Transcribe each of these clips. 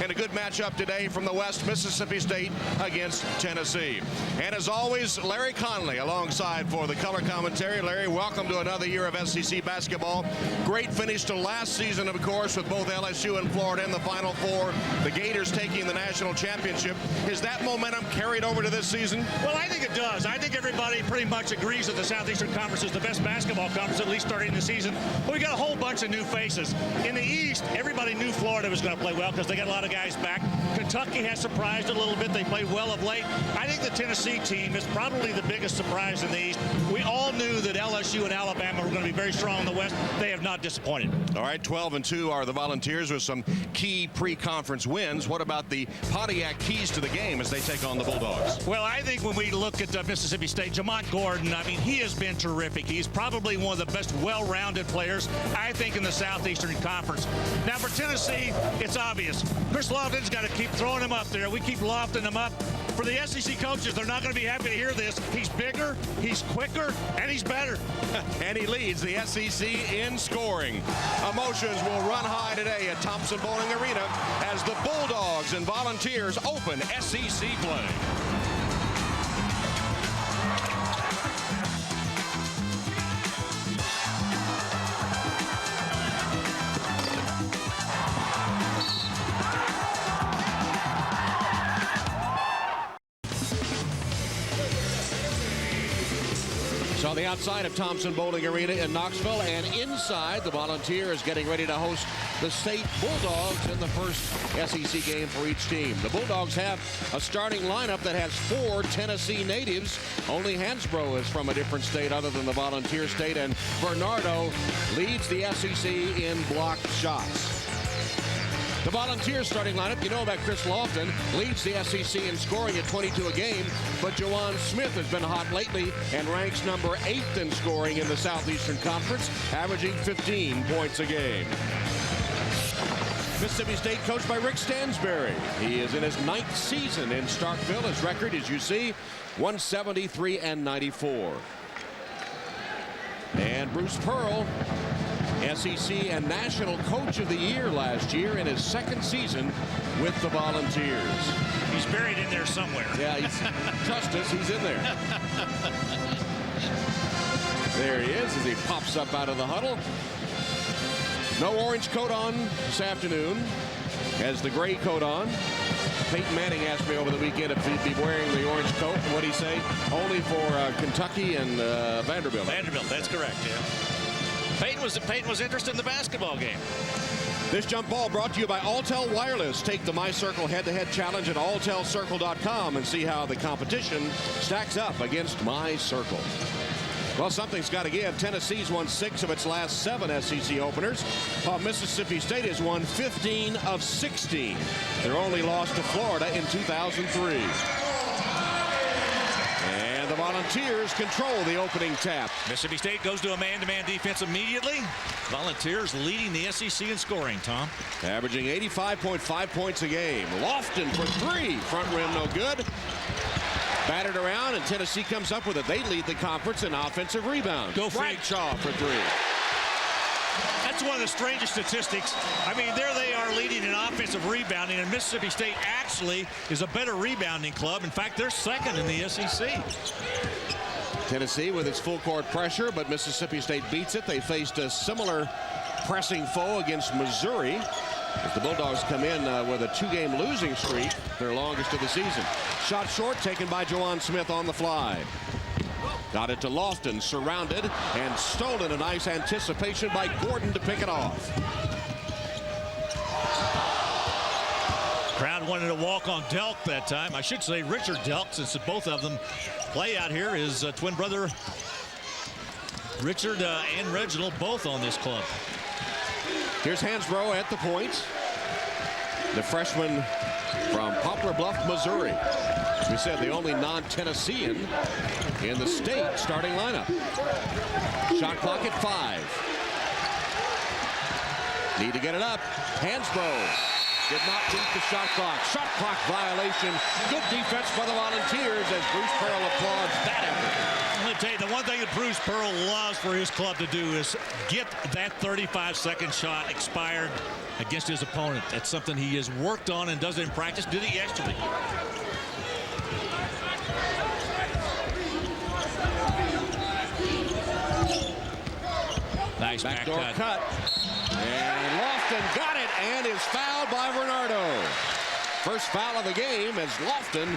and a good matchup today from the West, Mississippi State against Tennessee. And as always, Larry Conley alongside for the color commentary. Larry, welcome to another year of SEC basketball. Great finish to last season, of course, with both LSU and Florida in the Final Four. The Gators taking the national championship. Is that momentum carried over to this season? Well, I think it does. I think everybody pretty much agrees that the Southeastern Conference is the best basketball conference, at least starting the season. But we got a whole bunch of new faces. In the East, everybody knew Florida was going to play well because they got a lot of guys back. Kentucky has surprised a little bit. They played well of late. I think the Tennessee team is probably the biggest surprise in the East. We all knew that LSU and Alabama were going to be very strong in the West. They have not disappointed. All right, 12-2 are the Volunteers with some key pre-conference wins. What about the Pontiac keys to the game as they take on the Bulldogs? Well, I think when we look at Mississippi State, Jamont Gordon, I mean, he has been terrific. He's probably one of the best well-rounded players, I think, in the Southeastern Conference. Now, for Tennessee, it's obvious. Chris Lofton's got to keep throwing him up there. We keep lofting him up. For the SEC coaches, they're not going to be happy to hear this. He's bigger, he's quicker, and he's better. And he leads the SEC in scoring. Emotions will run high today at Thompson Bowling Arena as the Bulldogs and Volunteers open SEC play. On the outside of Thompson Bowling Arena in Knoxville, and inside, the Volunteers getting ready to host the State Bulldogs in the first SEC game for each team. The Bulldogs have a starting lineup that has 4 Tennessee natives. Only Hansbrough is from a different state other than the Volunteer state, and Bernardo leads the SEC in blocked shots. The Volunteers starting lineup, you know about Chris Lofton, leads the SEC in scoring at 22 a game, but Juwan Smith has been hot lately and ranks number 8th in scoring in the Southeastern Conference, averaging 15 points a game. Mississippi State coached by Rick Stansbury. He is in his 9th season in Starkville. His record, as you see, 173-94. And Bruce Pearl, SEC and National Coach of the Year last year in his 2nd season with the Volunteers. He's buried in there somewhere. Yeah, trust us, he's in there. There he is as he pops up out of the huddle. No orange coat on this afternoon. Has the gray coat on. Peyton Manning asked me over the weekend if he'd be wearing the orange coat. What'd he say? Only for Kentucky and Vanderbilt. Vanderbilt, that's correct, yeah. Peyton was interested in the basketball game. This jump ball brought to you by Alltel Wireless. Take the MyCircle head-to-head challenge at alltelcircle.com and see how the competition stacks up against MyCircle. Well, something's got to give. Tennessee's won 6 of its last 7 SEC openers, while Mississippi State has won 15 of 16. Their only loss to Florida in 2003. And the Volunteers control the opening tap. Mississippi State goes to a man-to-man defense immediately. Volunteers leading the SEC in scoring, Tom. Averaging 85.5 points a game. Lofton for 3. Front rim no good. Battered around, and Tennessee comes up with it. They lead the conference in offensive rebounds. Go for it. Bradshaw for 3. That's one of the strangest statistics. I mean, there they are leading in offensive rebounding, and Mississippi State actually is a better rebounding club. In fact, they're 2nd in the SEC. Tennessee with its full court pressure, but Mississippi State beats it. They faced a similar pressing foe against Missouri as the Bulldogs come in with a 2-game losing streak, their longest of the season. Shot short, taken by Juwan Smith on the fly. Got it to Lofton, surrounded and stolen. A nice anticipation by Gordon to pick it off. Crowd wanted to walk on Delk that time. I should say Richard Delk, since both of them play out here. His twin brother Richard and Reginald both on this club. Here's Hansbrough at the point. The freshman from Poplar Bluff, Missouri. As we said, the only non-Tennessean in the state starting lineup. Shot clock at 5. Need to get it up. Hansbrough Did not beat the shot clock. Shot clock violation. Good defense by the Volunteers as Bruce Pearl applauds that effort. I'm going to tell you, the one thing that Bruce Pearl loves for his club to do is get that 35-second shot expired against his opponent. That's something he has worked on and does it in practice. Did it yesterday. Nice backdoor cut. And Lofton got it and is fouled by Bernardo. First foul of the game as Lofton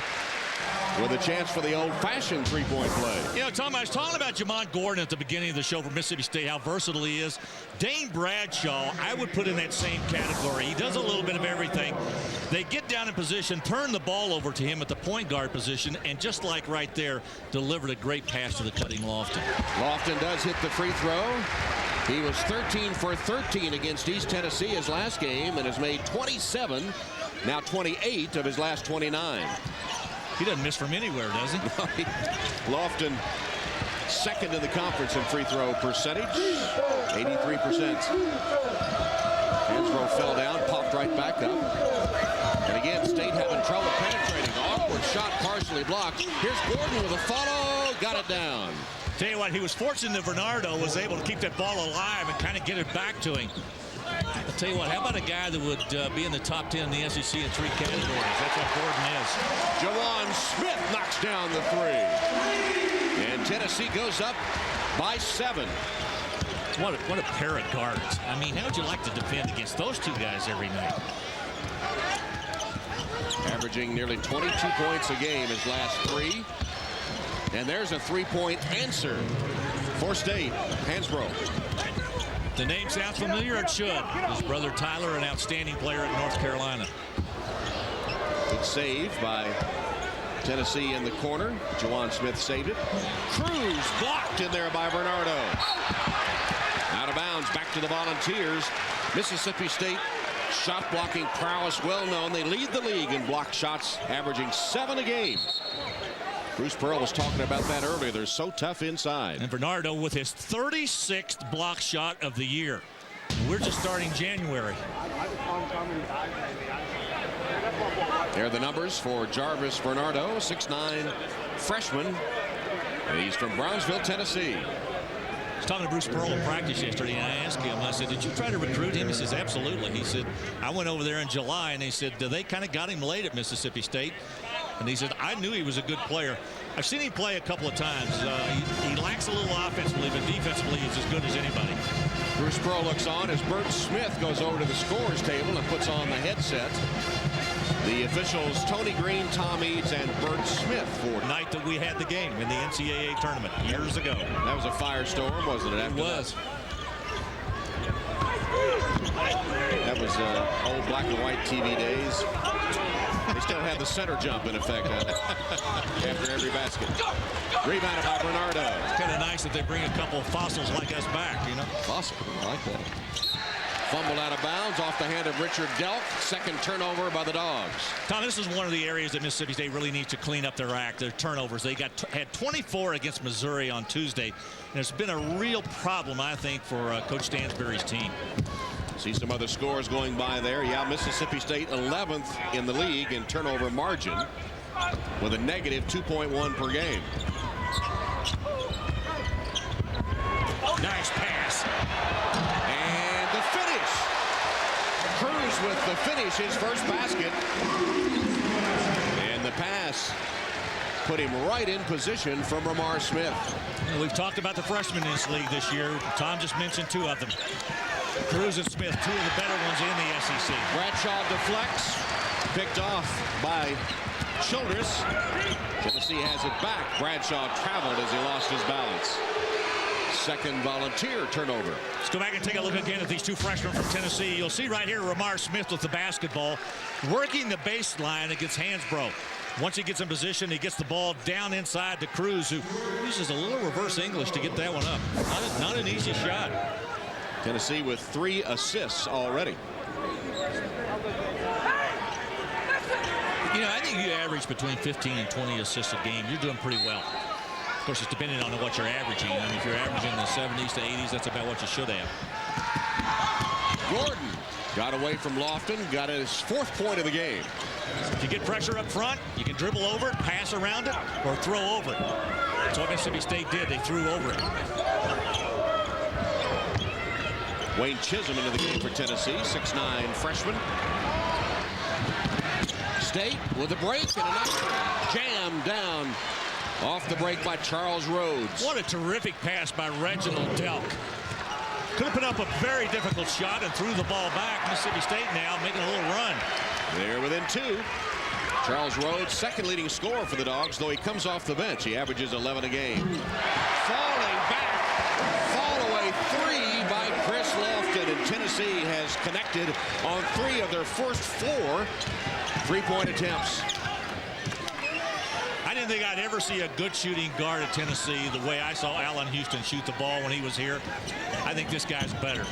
with a chance for the old-fashioned three-point play. You know, Tom, I was talking about Jamon Gordon at the beginning of the show for Mississippi State, how versatile he is. Dane Bradshaw, I would put in that same category. He does a little bit of everything. They get down in position, turn the ball over to him at the point guard position, and just like right there, delivered a great pass to the cutting Lofton. Lofton does hit the free throw. He was 13 for 13 against East Tennessee his last game and has made 27, now 28 of his last 29. He doesn't miss from anywhere, does he? Lofton, second in the conference in free throw percentage, 83%. Hansbrough fell down, popped right back up. And again, State having trouble penetrating. Awkward shot, partially blocked. Here's Gordon with a follow, got it down. Tell you what, he was fortunate that Bernardo was able to keep that ball alive and kind of get it back to him. I'll tell you what, how about a guy that would be in the top 10 in the SEC in 3 categories? That's what Gordon is. Jawan Smith knocks down the three. And Tennessee goes up by 7. What a pair of guards. I mean, how would you like to defend against those two guys every night? Averaging nearly 22 points a game his last 3. And there's a three-point answer for State. Hansbrough. The name sounds familiar, it should. His brother Tyler, an outstanding player at North Carolina. Good save by Tennessee in the corner. Jawan Smith saved it. Cruz blocked in there by Bernardo. Out of bounds, back to the Volunteers. Mississippi State shot blocking prowess well known. They lead the league in block shots, averaging 7 a game. Bruce Pearl was talking about that earlier. They're so tough inside. And Bernardo with his 36th block shot of the year. We're just starting January. There are the numbers for Jarvis Bernardo, 6'9" freshman. And he's from Brownsville, Tennessee. I was talking to Bruce Pearl in practice yesterday, and I asked him, I said, did you try to recruit him? He says, absolutely. He said, I went over there in July, and they said, they kind of got him late at Mississippi State. And he said, I knew he was a good player. I've seen him play a couple of times. He lacks a little offensively, but defensively he's as good as anybody. Bruce Pearl looks on as Bert Smith goes over to the scorer's table and puts on the headset. The officials, Tony Green, Tom Eads, and Bert Smith for the night that we had the game in the NCAA tournament years ago. That was a firestorm, wasn't it? It was. That was old black and white TV days. They still have the center jump in effect after every basket. Rebounded by Bernardo. It's kind of nice that they bring a couple of fossils like us back, you know. Fossil, I like that. Fumbled out of bounds off the hand of Richard Delk. Second turnover by the Dogs. Tom, this is one of the areas that Mississippi State really needs to clean up their act, their turnovers. They had 24 against Missouri on Tuesday. And it's been a real problem, I think, for Coach Stansbury's team. See some other scores going by there. Yeah, Mississippi State 11th in the league in turnover margin with a negative 2.1 per game. Nice pass. And the finish. Cruz with the finish, his first basket. And the pass put him right in position from Ramar Smith. You know, we've talked about the freshmen in this league this year. Tom just mentioned 2 of them. Cruz and Smith, 2 of the better ones in the SEC. Bradshaw deflects, picked off by Childress. Tennessee has it back. Bradshaw traveled as he lost his balance. Second Volunteer turnover. Let's go back and take a look again at these 2 freshmen from Tennessee. You'll see right here Ramar Smith with the basketball, working the baseline against Hansbrough. Once he gets in position, he gets the ball down inside to Cruz, who uses a little reverse English to get that one up. Not an easy shot. Tennessee with 3 assists already. You know, I think you average between 15 and 20 assists a game. You're doing pretty well. Of course, it's depending on what you're averaging. I mean, if you're averaging in the 70s to 80s, that's about what you should have. Gordon Got away from Lofton, got his 4th point of the game. If you get pressure up front, you can dribble over it, pass around it, or throw over it. That's what Mississippi State did. They threw over it. Wayne Chisholm into the game for Tennessee, 6'9" freshman. State with a break and a nice jam down off the break by Charles Rhodes. What a terrific pass by Reginald Delk. Could have put up a very difficult shot and threw the ball back. Mississippi State now making a little run. They're within 2. Charles Rhodes, second leading scorer for the Dogs, though he comes off the bench. He averages 11 a game. Falling back, fall away 3 by Chris Lofton, and Tennessee has connected on 3 of their first 4 3-point attempts. I didn't think I'd ever see a good shooting guard at Tennessee the way I saw Allen Houston shoot the ball when he was here. I think this guy's better.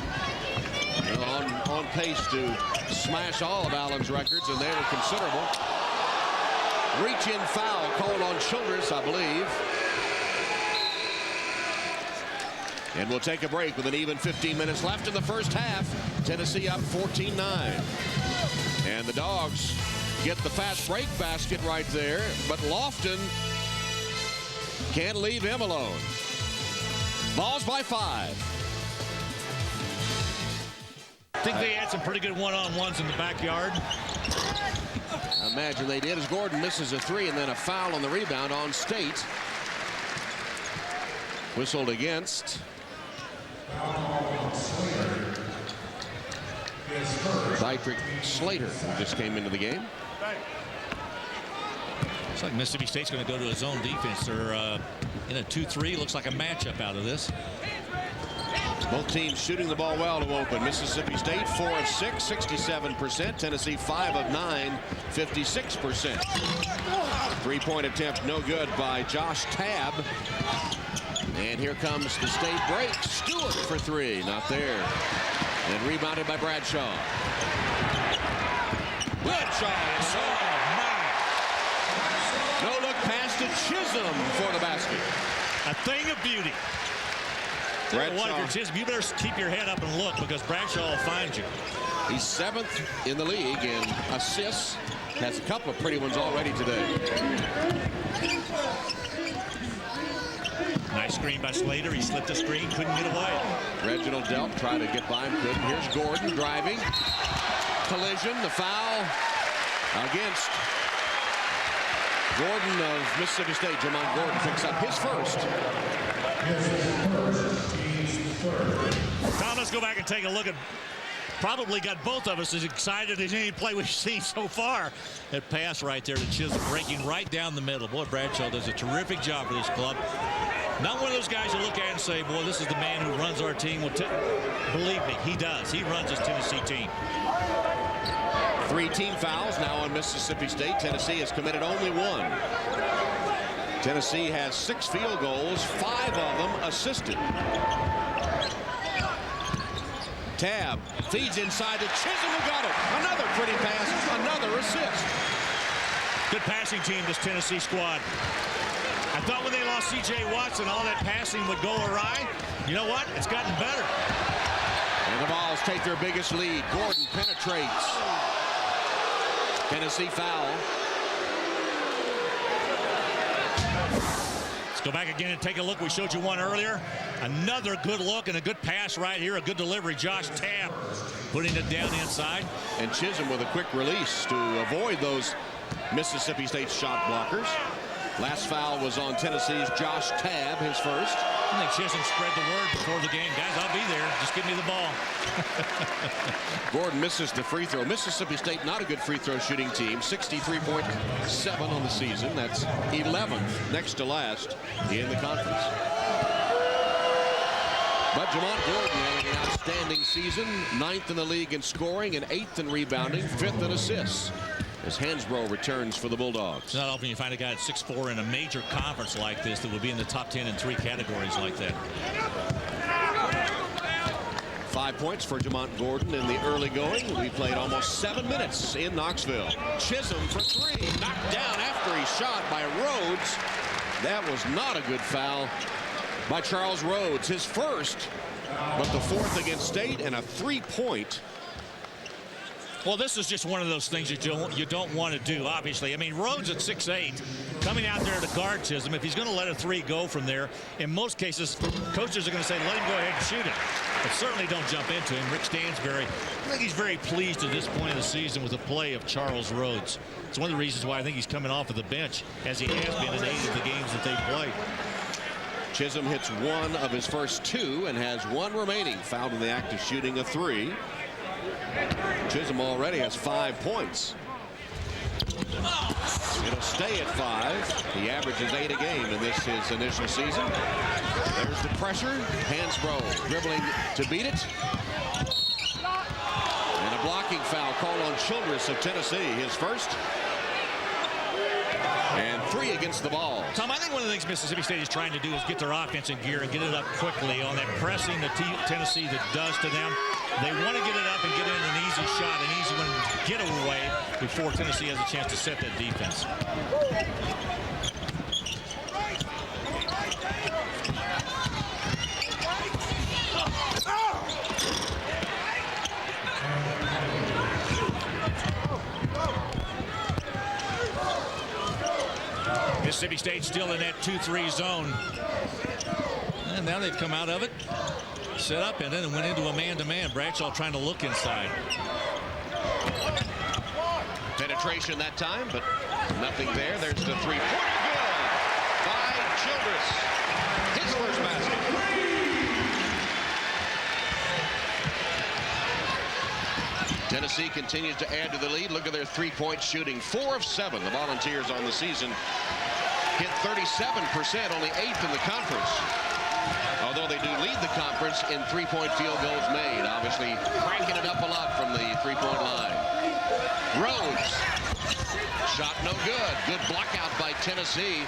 On pace to smash all of Allen's records, and they were considerable. Reach-in foul called on Childress, I believe. And we'll take a break with an even 15 minutes left in the first half. Tennessee up 14-9. And the Dogs get the fast break basket right there, but Lofton can't leave him alone. Balls by 5. I think they had some pretty good one-on-ones in the backyard. I imagine they did, as Gordon misses a 3 and then a foul on the rebound on State. Whistled against. Dietrich Slater just came into the game. Looks like Mississippi State's going to go to a zone defense. They're in a 2-3. Looks like a matchup out of this. Both teams shooting the ball well to open. Mississippi State 4 of 6, 67%. Tennessee 5 of 9, 56%. 3-point attempt no good by Josh Tabb. And here comes the State break. Stewart for 3, not there. And rebounded by Bradshaw. Bradshaw is no look pass to Chisholm for the basket. A thing of beauty. What, if you're Chisholm, you better keep your head up and look, because Bradshaw will find you. He's 7th in the league in assists. Has a couple of pretty ones already today. Nice screen by Slater. He slipped the screen, couldn't get away. Reginald Delk tried to get by him, couldn't. Here's Gordon driving. Collision, the foul against Gordon of Mississippi State. Jamon Gordon picks up his first. Tom, let's go back and take a look at, probably got both of us as excited as any play we've seen so far. That pass right there to Chisholm, breaking right down the middle. Boy, Bradshaw does a terrific job for this club. Not one of those guys you look at and say, boy, this is the man who runs our team. Well, believe me, he does. He runs his Tennessee team. 3 team fouls now on Mississippi State. Tennessee has committed only 1. Tennessee has 6 field goals, 5 of them assisted. Tabb feeds inside to Chisholm, who got it. Another pretty pass, another assist. Good passing team, this Tennessee squad. I thought when they lost C.J. Watson, all that passing would go awry. You know what? It's gotten better. And the Vols take their biggest lead. Gordon penetrates. Tennessee foul. Let's go back again and take a look. We showed you one earlier. Another good look and a good pass right here. A good delivery. Josh Tabb putting it down inside. And Chisholm with a quick release to avoid those Mississippi State shot blockers. Last foul was on Tennessee's Josh Tabb, his first. I think Chisholm spread the word before the game. Guys, I'll be there. Just give me the ball. Gordon misses the free throw. Mississippi State, not a good free throw shooting team. 63.7 on the season. That's 11th, next to last in the conference. But Jamon Gordon having an outstanding season. 9th in the league in scoring and 8th in rebounding, 5th in assists, as Hansbrough returns for the Bulldogs. It's not often you find a guy at 6'4" in a major conference like this that would be in the top 10 in 3 categories like that. 5 points for Jamon Gordon in the early going. We played almost 7 minutes in Knoxville. Chisholm for 3, knocked down after he shot by Rhodes. That was not a good foul by Charles Rhodes, his first, but the 4th against State, and a 3-point Well, this is just one of those things you don't want to do, obviously. I mean, Rhodes at 6'8", coming out there to guard Chisholm. If he's going to let a three go from there, in most cases, coaches are going to say, let him go ahead and shoot it. But certainly don't jump into him. Rick Stansbury, I think he's very pleased at this point of the season with the play of Charles Rhodes. It's one of the reasons why I think he's coming off of the bench, as he has been in 8 of the games that they played. Chisholm hits 1 of his first 2 and has 1 remaining, fouled in the act of shooting a 3. Chisholm already has 5 points. It'll stay at 5. He averages 8 a game in this his initial season. There's the pressure. Hansbrough dribbling to beat it. And a blocking foul called on Childress of Tennessee, his first. And 3 against the ball. Tom, I think one of the things Mississippi State is trying to do is get their offense in gear and get it up quickly on that pressing that Tennessee that does to them. They want to get it up and get in an easy shot, an easy one, get away before Tennessee has a chance to set that defense. Mississippi State still in that 2-3 zone. And now they've come out of it, set up, and then went into a man-to-man. Bradshaw trying to look inside. Penetration that time, but nothing there. There's the three-pointer. Good by Childress. His first basket. Tennessee continues to add to the lead. Look at their three-point shooting. 4 of 7. The Volunteers on the season hit 37%, only 8th in the conference. Although they do lead the conference in three-point field goals made. Obviously cranking it up a lot from the three-point line. Rhodes. Shot no good. Good block out by Tennessee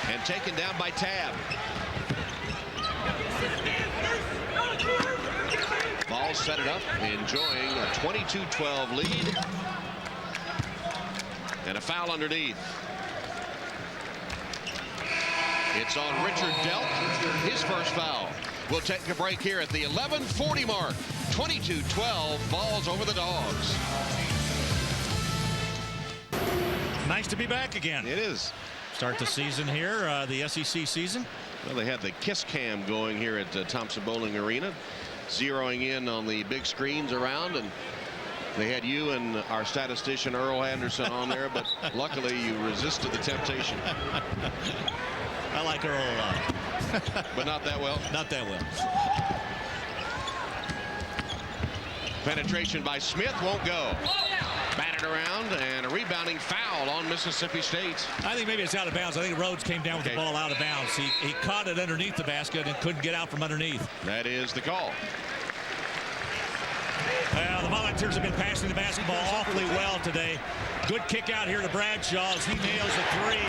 and taken down by Tab. Ball set it up, enjoying a 22-12 lead. And a foul underneath. It's on Richard Delk, his first foul. We'll take a break here at the 11:40 mark. 22-12, balls over the Dogs. Nice to be back again. It is. Start the season here, the SEC season. Well, they had the kiss cam going here at Thompson Bowling Arena, zeroing in on the big screens around, and they had you and our statistician Earl Anderson on there, but luckily you resisted the temptation. I like Earl a lot. But not that well? Not that well. Penetration by Smith won't go. Batted around, and a rebounding foul on Mississippi State. I think maybe it's out of bounds. I think Rhodes came down with the ball out of bounds. He caught it underneath the basket and couldn't get out from underneath. That is the call. Well, the Volunteers have been passing the basketball awfully well today. Good kick out here to Bradshaw as he nails a three.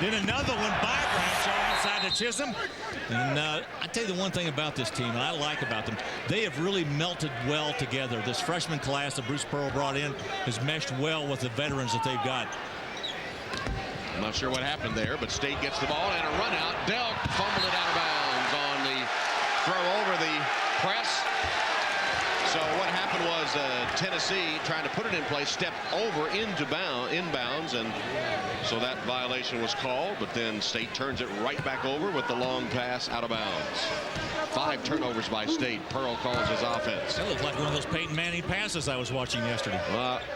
Then another one by Bradshaw inside to Chisholm. And I tell you the one thing about this team, and I like about them, they have really melted well together. This freshman class that Bruce Pearl brought in has meshed well with the veterans that they've got. I'm not sure what happened there, but State gets the ball and a run out. Delk fumbled it out of bounds on the throw over the press. So what happened was Tennessee, trying to put it in place, stepped over into inbounds, and so that violation was called. But then State turns it right back over with the long pass out of bounds. 5 turnovers by State. Pearl calls his offense. That looked like one of those Peyton Manning passes I was watching yesterday.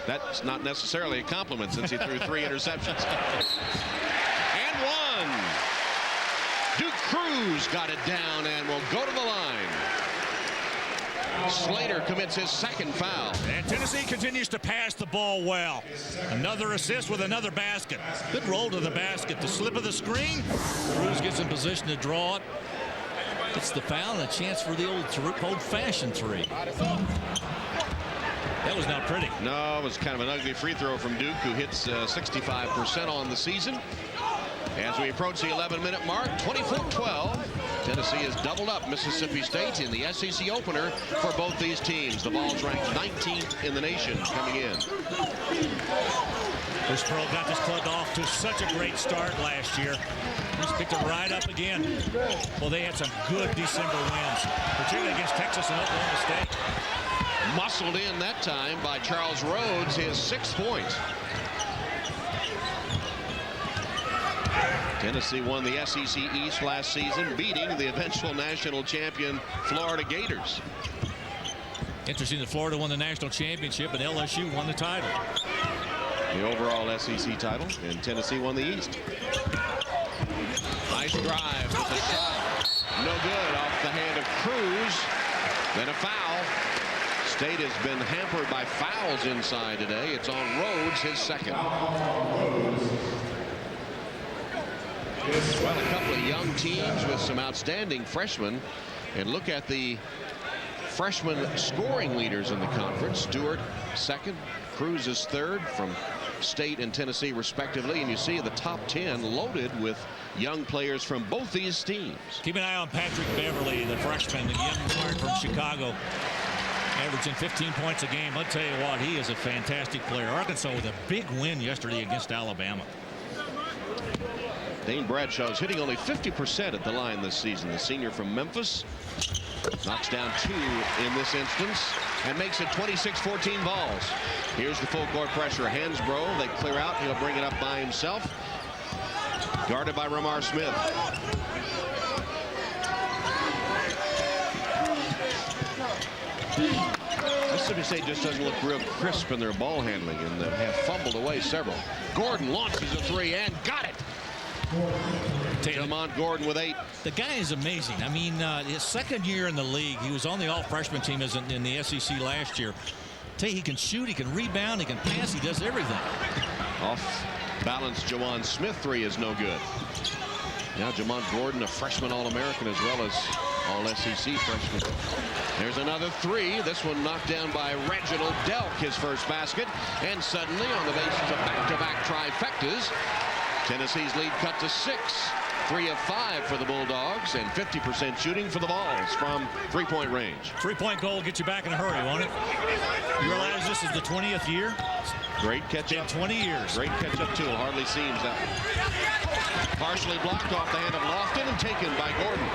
That's not necessarily a compliment since he threw 3 interceptions. And 1. Duke Cruz got it down and will go to the line. Slater commits his second foul. And Tennessee continues to pass the ball well. Another assist with another basket. Good roll to the basket. The slip of the screen. Cruz gets in position to draw it. Gets the foul and a chance for the old-fashioned three. That was not pretty. No, it was kind of an ugly free throw from Duke, who hits 65% on the season. As we approach the 11-minute mark, 24-12. Tennessee has doubled up Mississippi State in the SEC opener for both these teams. The Vols ranked 19th in the nation coming in. Bruce Pearl got this club off to such a great start last year. He's picked it right up again. Well, they had some good December wins, particularly against Texas and Oklahoma State. muscled in that time by Charles Rhodes, his 6th point. Tennessee won the SEC East last season, beating the eventual national champion Florida Gators. Interesting that Florida won the national championship and LSU won the title. The overall SEC title, and Tennessee won the East. Nice drive with the shot. No good, off the hand of Cruz. Then a foul. State has been hampered by fouls inside today. It's on Rhodes, his 2nd. Well, a couple of young teams with some outstanding freshmen. And look at the freshman scoring leaders in the conference. Stewart 2nd, Cruz is 3rd from State and Tennessee respectively. And you see the top 10 loaded with young players from both these teams. Keep an eye on Patrick Beverly, the freshman, the young guard from Chicago, averaging 15 points a game. I'll tell you what, he is a fantastic player. Arkansas with a big win yesterday against Alabama. Dane Bradshaw is hitting only 50% at the line this season. The senior from Memphis knocks down 2 in this instance and makes it 26-14 balls. Here's the full court pressure. Hansbrough, they clear out. He'll bring it up by himself. Guarded by Ramar Smith. Mississippi State just doesn't look real crisp in their ball handling, and they have fumbled away several. Gordon launches a 3 and got it. Jamont Gordon with 8. The guy is amazing. I mean, his 2nd year in the league, he was on the all-freshman team as in the SEC last year. Tell you, he can shoot, he can rebound, he can pass, he does everything. Off balance, Jawan Smith 3 is no good. Now Jamont Gordon, a freshman All-American as well as All-SEC freshman. There's another 3. This one knocked down by Reginald Delk, his first basket. And suddenly, on the basis of back-to-back trifectas, Tennessee's lead cut to 6. 3 of 5 for the Bulldogs, and 50% shooting for the Vols from 3-point range. 3-point goal will get you back in a hurry, won't it? You realize this is the 20th year? Great catch up. 20 years. Great catch up, too. Hardly seems that. Partially blocked off the hand of Lofton and taken by Gordon.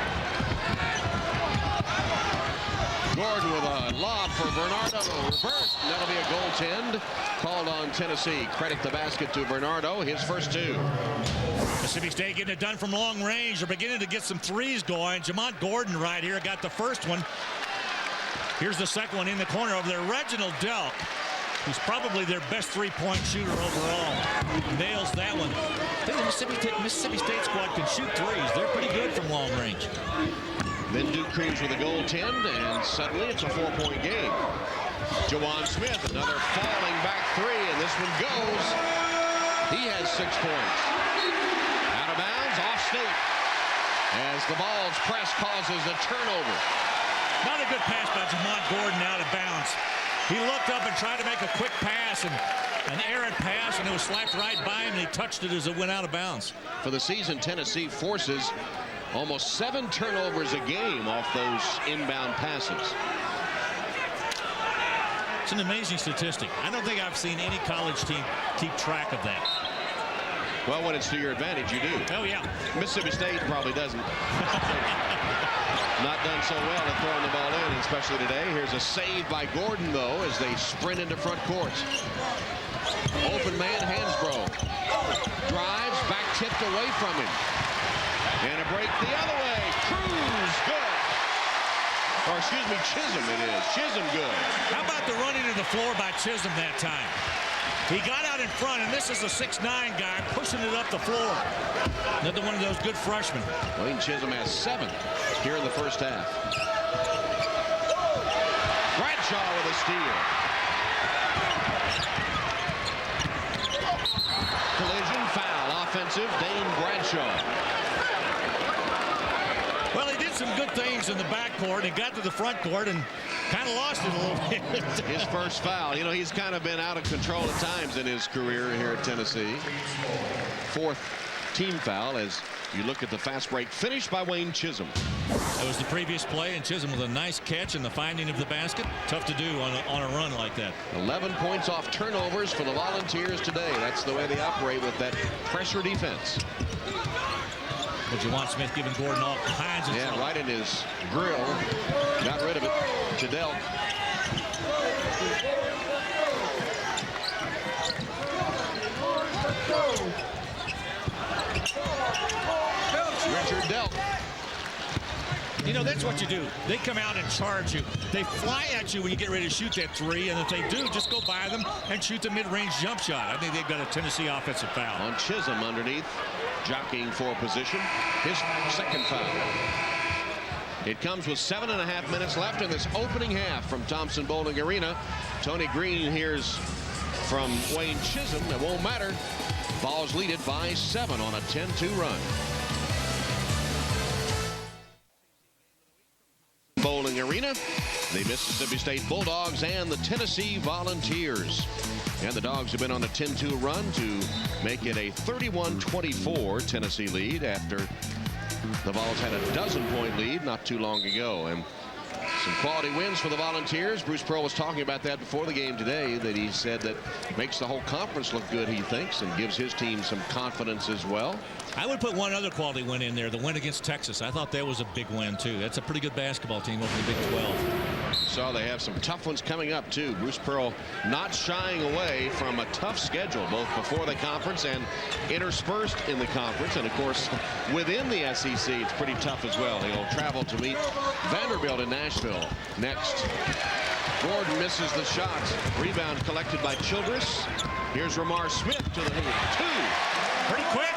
Gordon with a lob for Bernardo. Reverse. That'll be a goaltend called on Tennessee. Credit the basket to Bernardo, his first 2. Mississippi State getting it done from long range. They're beginning to get some threes going. Jamont Gordon right here got the first one. Here's the second one in the corner over there. Reginald Delk, who's probably their best 3-point shooter overall, nails that one. I think the Mississippi State squad can shoot threes. They're pretty good from long range. Then Duke Cruz with a goaltend, and suddenly it's a 4-point game. Jawan Smith, another falling back 3, and this one goes. He has 6 points. Out of bounds, off State. As the Vols press causes a turnover. Not a good pass by Jamont Gordon out of bounds. He looked up and tried to make a quick pass, and an errant pass, and it was slapped right by him, and he touched it as it went out of bounds. For the season, Tennessee forces almost 7 turnovers a game off those inbound passes. It's an amazing statistic. I don't think I've seen any college team keep track of that. Well, when it's to your advantage, you do. Oh, yeah. Mississippi State probably doesn't. Not done so well at throwing the ball in, especially today. Here's a save by Gordon, though, as they sprint into front court. Open man, Hansbrough. Drives, back tipped away from him. And a break the other way. Cruz, good. Or excuse me, Chisholm it is. Chisholm good. How about the running to the floor by Chisholm that time? He got out in front, and this is a 6'9" guy pushing it up the floor. Another one of those good freshmen. Wayne Chisholm has 7 here in the first half. Bradshaw with a steal. Collision, foul, offensive, Dane Bradshaw. Well, he did some good things in the backcourt. He got to the front court and kind of lost it a little bit. His first foul. You know, he's kind of been out of control at times in his career here at Tennessee. 4th team foul as you look at the fast break finish by Wayne Chisholm. That was the previous play, and Chisholm with a nice catch and the finding of the basket. Tough to do on a run like that. 11 points off turnovers for the Volunteers today. That's the way they operate with that pressure defense. Well, Jawan Smith giving Gordon all kinds of trouble. Right in his grill. Got rid of it to Delk. Richard Delk. You know, that's what you do. They come out and charge you. They fly at you when you get ready to shoot that three, and if they do, just go by them and shoot the mid-range jump shot. I think they've got a Tennessee offensive foul. On Chisholm underneath, jockeying for position. His second foul. It comes with 7.5 minutes left in this opening half from Thompson Bowling Arena. Tony Green hears from Wayne Chisholm. It won't matter. Vols lead it by 7 on a 10-2 run. Bowling Arena, the Mississippi State Bulldogs and the Tennessee Volunteers. And the Dogs have been on a 10-2 run to make it a 31-24 Tennessee lead after the Vols had a 12-point lead not too long ago. And some quality wins for the Volunteers. Bruce Pearl was talking about that before the game today, that he said that makes the whole conference look good, he thinks, and gives his team some confidence as well. I would put one other quality win in there, the win against Texas. I thought that was a big win, too. That's a pretty good basketball team over the Big 12. So they have some tough ones coming up, too. Bruce Pearl not shying away from a tough schedule, both before the conference and interspersed in the conference. And, of course, within the SEC, it's pretty tough as well. He'll travel to meet Vanderbilt in Nashville next. Gordon misses the shot. Rebound collected by Childress. Here's Ramar Smith to the hoop. Two. Pretty quick.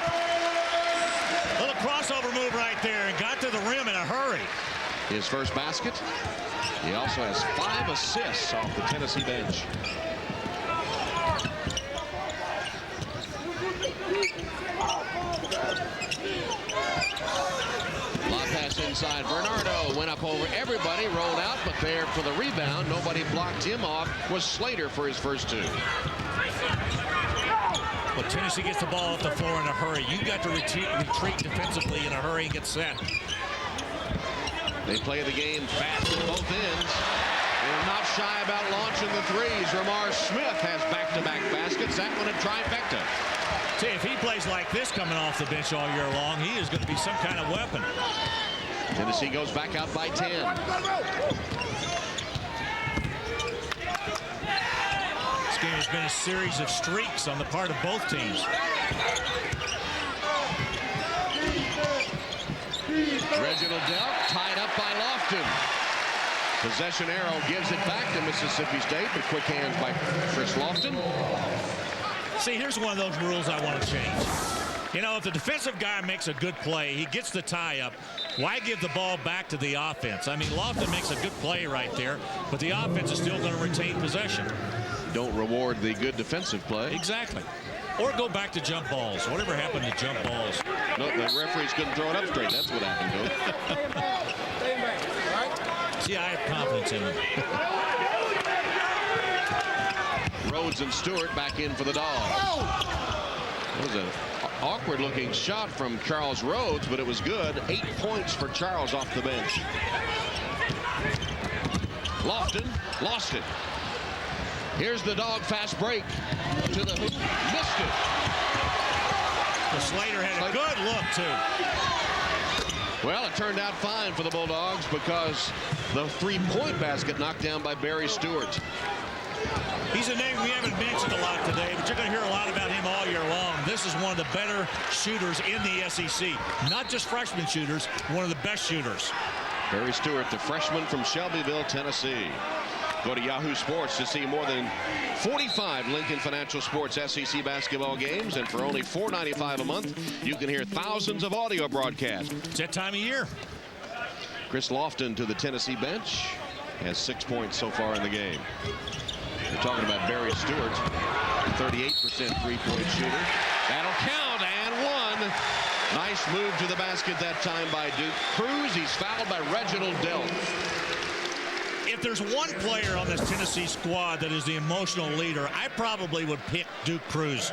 Little crossover move right there and got to the rim in a hurry. His first basket. He also has 5 assists off the Tennessee bench. Lob pass inside. Bernardo went up over everybody, rolled out, but there for the rebound. Nobody blocked him off. Was Slater for his first 2. Well, Tennessee gets the ball off the floor in a hurry. You got to retreat defensively in a hurry and get set. They play the game fast at both ends. They're not shy about launching the threes. Ramar Smith has back-to-back baskets. That one a trifecta. See, if he plays like this coming off the bench all year long, he is going to be some kind of weapon. Tennessee goes back out by 10. This game has been a series of streaks on the part of both teams. Reginald Delk tied up by Lofton. Possession arrow gives it back to Mississippi State, but quick hands by Chris Lofton. See, here's one of those rules I want to change. You know, if the defensive guy makes a good play, he gets the tie-up, why give the ball back to the offense? I mean, Lofton makes a good play right there, but the offense is still going to retain possession. Don't reward the good defensive play. Exactly. Or go back to jump balls. Whatever happened to jump balls? No, the referees couldn't throw it up straight. That's what happened to him. See, I have confidence in him. Rhodes and Stewart back in for the Dogs. It was an awkward-looking shot from Charles Rhodes, but it was good. 8 points for Charles off the bench. Lofton lost it. Here's the Dog fast break to the hoop. Missed it. Well, Slater had a good look, too. Well, it turned out fine for the Bulldogs because the three-point basket knocked down by Barry Stewart. He's a name we haven't mentioned a lot today, but you're going to hear a lot about him all year long. This is one of the better shooters in the SEC. Not just freshman shooters, one of the best shooters. Barry Stewart, the freshman from Shelbyville, Tennessee. Go to Yahoo Sports to see more than 45 Lincoln Financial Sports SEC basketball games, and for only $4.95 a month, you can hear thousands of audio broadcasts. It's that time of year. Chris Lofton to the Tennessee bench has 6 points so far in the game. We're talking about Barry Stewart, 38% three-point shooter. That'll count, and one. Nice move to the basket that time by Duke Cruz. He's fouled by Reginald Delk. If there's one player on this Tennessee squad that is the emotional leader, I probably would pick Duke Cruz.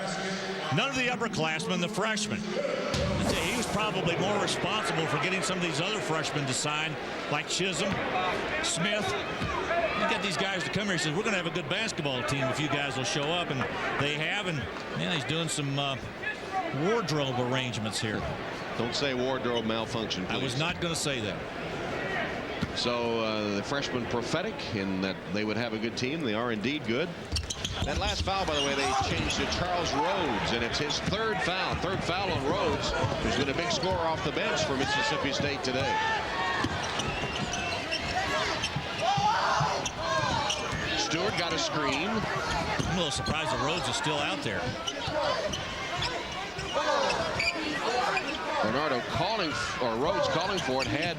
None of the upperclassmen, the freshmen. He was probably more responsible for getting some of these other freshmen to sign, like Chisholm, Smith. You got these guys to come here. He says, we're going to have a good basketball team if you guys will show up. And they have. And yeah, he's doing some wardrobe arrangements here. Don't say wardrobe malfunction, please. I was not going to say that. So the freshmen prophetic in that they would have a good team. They are indeed good. That last foul, by the way, they changed to Charles Rhodes, and it's his third foul. Third foul on Rhodes, who's been a big scorer off the bench for Mississippi State today. Stewart got a screen. I'm a little surprised that Rhodes is still out there. Bernardo calling, or Rhodes calling for it, had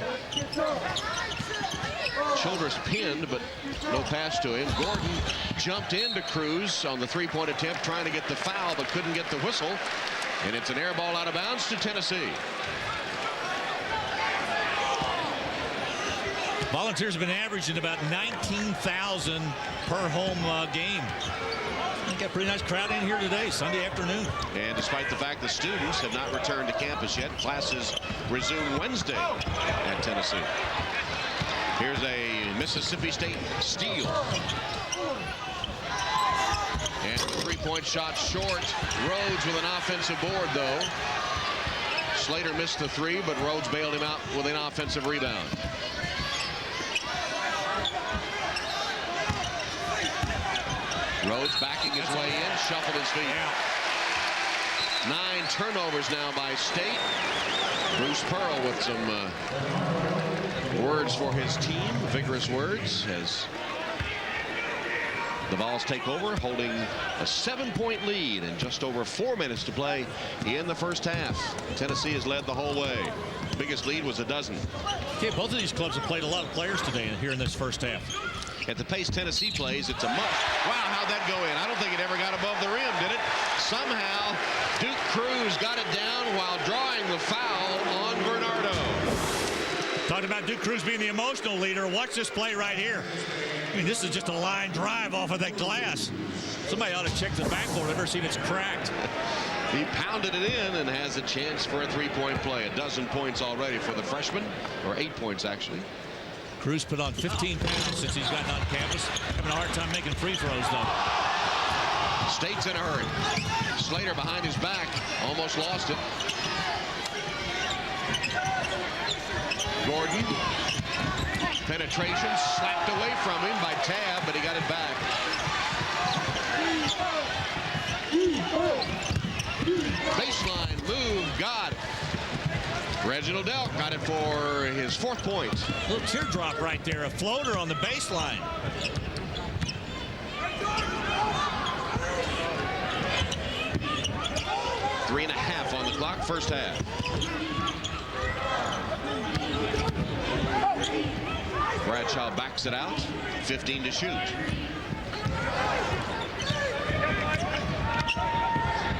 Childress pinned, but no pass to him. Gordon jumped into Cruz on the three-point attempt, trying to get the foul, but couldn't get the whistle. And it's an air ball out of bounds to Tennessee. Volunteers have been averaging about 19,000 per home game. Got a pretty nice crowd in here today, Sunday afternoon. And despite the fact the students have not returned to campus yet, classes resume Wednesday at Tennessee. Here's a Mississippi State steal. And the three-point shot short. Rhodes with an offensive board, though. Slater missed the three, but Rhodes bailed him out with an offensive rebound. Rhodes backing his way in, shuffled his feet. 9 turnovers now by State. Bruce Pearl with some words for his team, vigorous words, as the Vols take over, holding a 7-point lead and just over 4 minutes to play in the first half. Tennessee has led the whole way. Biggest lead was a dozen. Okay, both of these clubs have played a lot of players today here in this first half. At the pace Tennessee plays, it's a must. Wow, how'd that go in? I don't think it ever got above the rim, did it? Somehow, Duke Cruz got it down while drawing the foul on Bernardo. Talking about Duke Cruz being the emotional leader. Watch this play right here. I mean, this is just a line drive off of that glass. Somebody ought to check the backboard. I've never seen it's cracked. He pounded it in and has a chance for a three-point play. A dozen points already for the freshman, or 8 points actually. Cruz put on 15 pounds since he's gotten on campus. Having a hard time making free throws, though. State's in a hurry. Slater behind his back. Almost lost it. Gordon. Penetration slapped away from him by Tab, but he got it back. Baseline move, got it. Reginald Delk got it for his 4th point. A little teardrop right there, a floater on the baseline. Three and a half on the clock, first half. Bradshaw backs it out, 15 to shoot.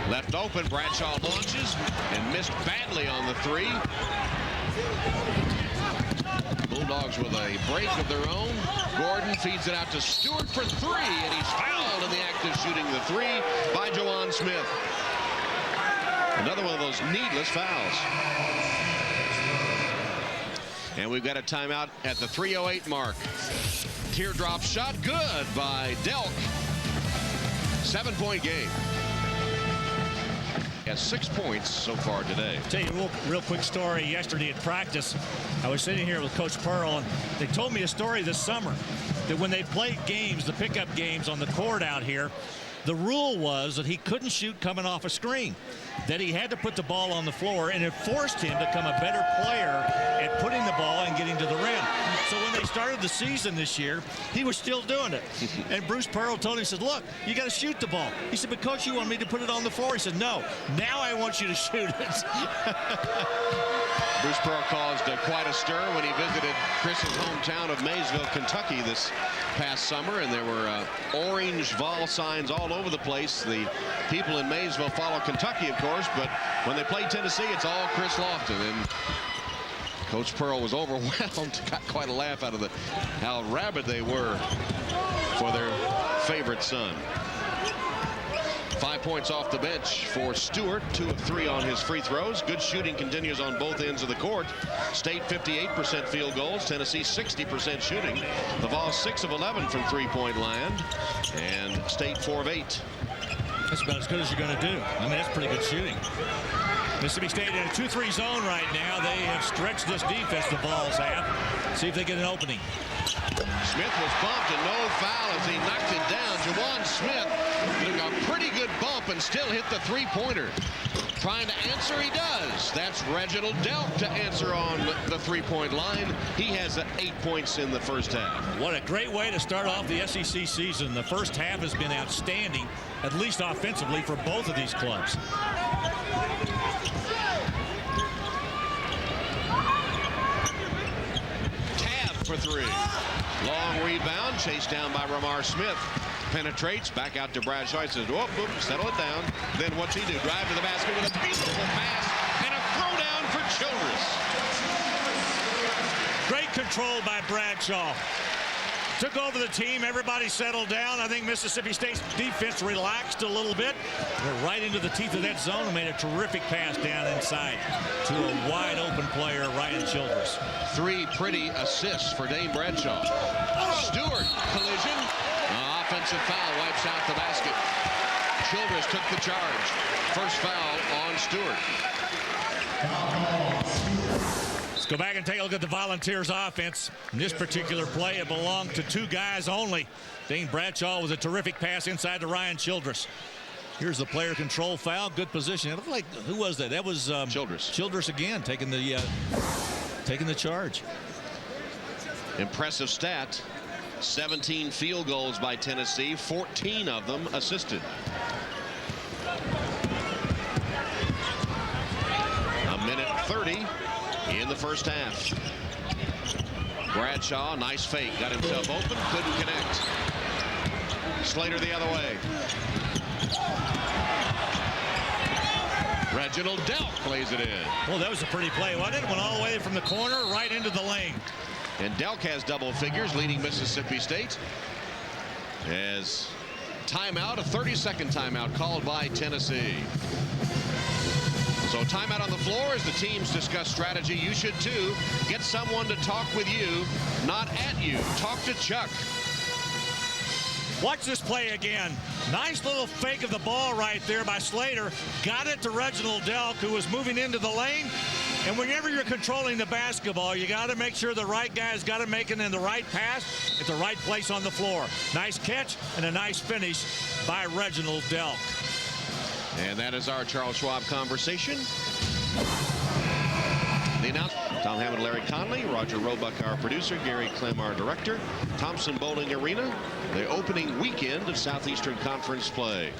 Left open, Bradshaw launches and missed badly on the three. Bulldogs with a break of their own. Gordon feeds it out to Stewart for 3, and he's fouled in the act of shooting the 3 by Jawan Smith. Another one of those needless fouls. And we've got a timeout at the 3:08 mark. Teardrop shot, good by Delk. 7-point game. Has 6 points so far today. I'll tell you a real quick story. Yesterday at practice, I was sitting here with Coach Pearl, and they told me a story this summer that when they played games, the pickup games on the court out here, the rule was that he couldn't shoot coming off a screen, that he had to put the ball on the floor, and it forced him to become a better player at putting the ball and getting to the rim. So when they started the season this year, he was still doing it. And Bruce Pearl told him, he said, look, you got to shoot the ball. He said, but coach, you want me to put it on the floor? He said, no, now I want you to shoot it. Bruce Pearl caused quite a stir when he visited Chris's hometown of Maysville, Kentucky this past summer, and there were orange Vol signs all over the place. The people in Maysville follow Kentucky, of course, but when they play Tennessee, it's all Chris Lofton. And Coach Pearl was overwhelmed, got quite a laugh out of how rabid they were for their favorite son. 5 points off the bench for Stewart, 2 of 3 on his free throws. Good shooting continues on both ends of the court. State 58% field goals, Tennessee 60% shooting. The Vols 6 of 11 from three-point land, and State 4 of 8. That's about as good as you're going to do. I mean, that's pretty good shooting. Mississippi State in a 2-3 zone right now. They have stretched this defense, the Vols have. See if they get an opening. Smith was bumped and no foul as he knocked it down. Juwan Smith took a pretty good bump and still hit the three-pointer. Trying to answer, he does. That's Reginald Delk to answer on the three-point line. He has 8 points in the first half. What a great way to start off the SEC season. The first half has been outstanding, at least offensively, for both of these clubs. For three. Long rebound, chased down by Ramar Smith. Penetrates, back out to Bradshaw. He says, whoop, whoop, settle it down. Then what's he do? Drive to the basket with a beautiful pass and a throwdown for Childress. Great control by Bradshaw. Took over the team. Everybody settled down. I think Mississippi State's defense relaxed a little bit. They're right into the teeth of that zone and made a terrific pass down inside to a wide open player, Ryan Childress. 3 pretty assists for Dane Bradshaw. Stewart, collision. Offensive foul, wipes out the basket. Childress took the charge. First foul on Stewart. Let's go back and take a look at the Volunteers offense. In this particular play, it belonged to 2 guys only. Dane Bradshaw was a terrific pass inside to Ryan Childress. Here's the player control foul. Good position. It looked like, who was that? That was Childress. Childress again, taking the charge. Impressive stat. 17 field goals by Tennessee, 14 of them assisted. A minute 30 in the first half. Bradshaw, nice fake, got himself open, couldn't connect. Slater the other way. Reginald Delk plays it in. Well, that was a pretty play, wasn't it? Went all the way from the corner right into the lane. And Delk has double figures, leading Mississippi State. As timeout, a 30-second timeout called by Tennessee. So timeout on the floor as the teams discuss strategy. You should too. Get someone to talk with you, not at you. Talk to Chuck. Watch this play again. Nice little fake of the ball right there by Slater. Got it to Reginald Delk, who was moving into the lane. And whenever you're controlling the basketball, you got to make sure the right guy's got to make it in the right pass at the right place on the floor. Nice catch and a nice finish by Reginald Delk. And that is our Charles Schwab conversation. The announcement, Tom Hammond, Larry Conley, Roger Roebuck, our producer, Gary Clem, our director, Thompson Bowling Arena, the opening weekend of Southeastern Conference play.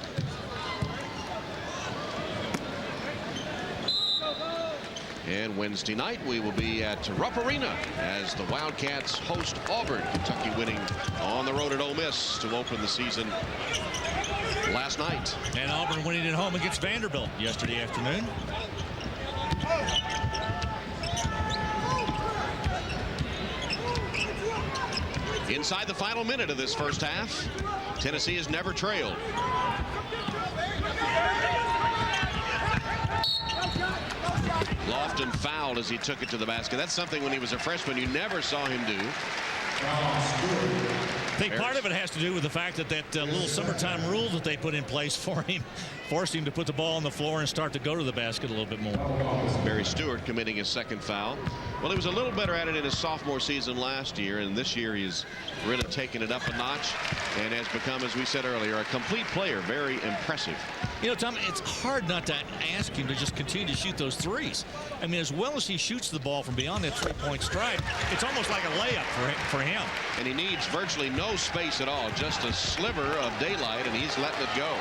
And Wednesday night, we will be at Rupp Arena as the Wildcats host Auburn. Kentucky winning on the road at Ole Miss to open the season last night. And Auburn winning at home against Vanderbilt yesterday afternoon. Inside the final minute of this first half, Tennessee has never trailed. Lofton fouled as he took it to the basket. That's something when he was a freshman you never saw him do. I think part of it has to do with the fact that little summertime rule that they put in place for him forced him to put the ball on the floor and start to go to the basket a little bit more. Barry Stewart committing his second foul. Well, he was a little better at it in his sophomore season last year, and this year he's really taken it up a notch and has become, as we said earlier, a complete player. Very impressive. You know, Tom, it's hard not to ask him to just continue to shoot those threes. I mean, as well as he shoots the ball from beyond that three-point stripe, it's almost like a layup for him. And he needs virtually no space at all, just a sliver of daylight, and he's letting it go.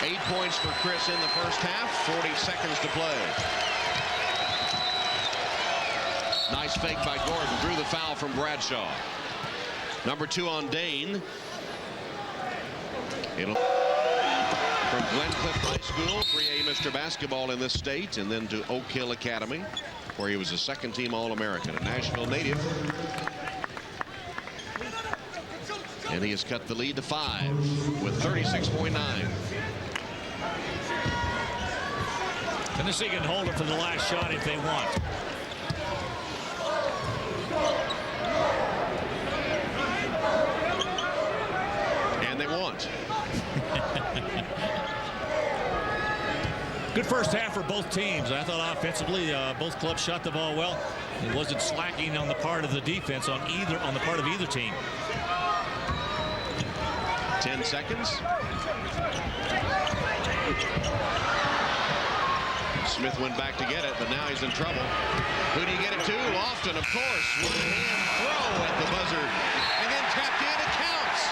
8 points for Chris in the first half, 40 seconds to play. Nice fake by Gordon, drew the foul from Bradshaw. Number 2 on Dane. It'll from Glencliff High School, 3A Mr. Basketball in this state, and then to Oak Hill Academy, where he was a second-team All-American, a Nashville native. And he has cut the lead to 5 with 36.9. Tennessee can hold it for the last shot if they want. And they want. Good first half for both teams. I thought offensively, both clubs shot the ball well. It wasn't slacking on the part of the defense on the part of either team. 10 seconds. Smith went back to get it, but now he's in trouble. Who do you get it to? Lofton, of course, with a hand throw at the buzzer. And then tapped in, it counts.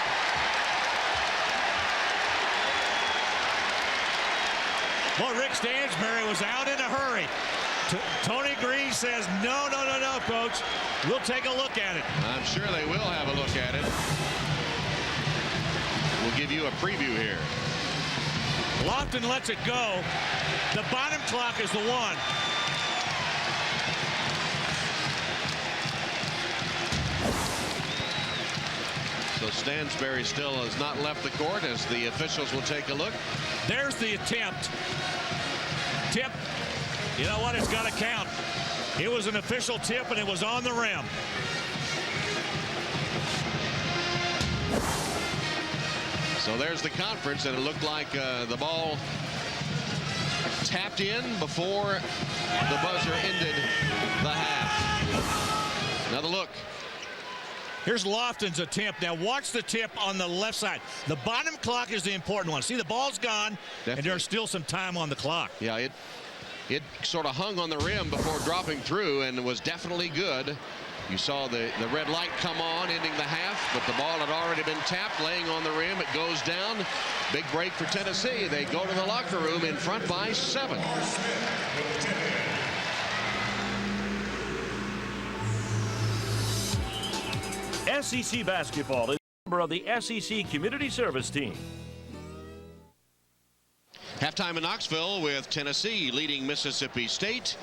Well, Rick Stansbury was out in a hurry. Tony Green says, no, Coach. We'll take a look at it. I'm sure they will have a look at it. We'll give you a preview here. Lofton lets it go. The bottom clock is the one. So Stansbury still has not left the court as the officials will take a look. There's the attempt. Tip. You know what? It's got to count. It was an official tip, and it was on the rim. So there's the conference, and it looked like the ball tapped in before the buzzer ended the half. Another look. Here's Lofton's attempt. Now watch the tip on the left side. The bottom clock is the important one. See, the ball's gone, Definitely. And there's still some time on the clock. Yeah, it sort of hung on the rim before dropping through and was definitely good. You saw the red light come on, ending the half, but the ball had already been tapped, laying on the rim. It goes down. Big break for Tennessee. They go to the locker room in front by 7. SEC Basketball is a member of the SEC Community Service Team. Halftime in Knoxville with Tennessee leading Mississippi State,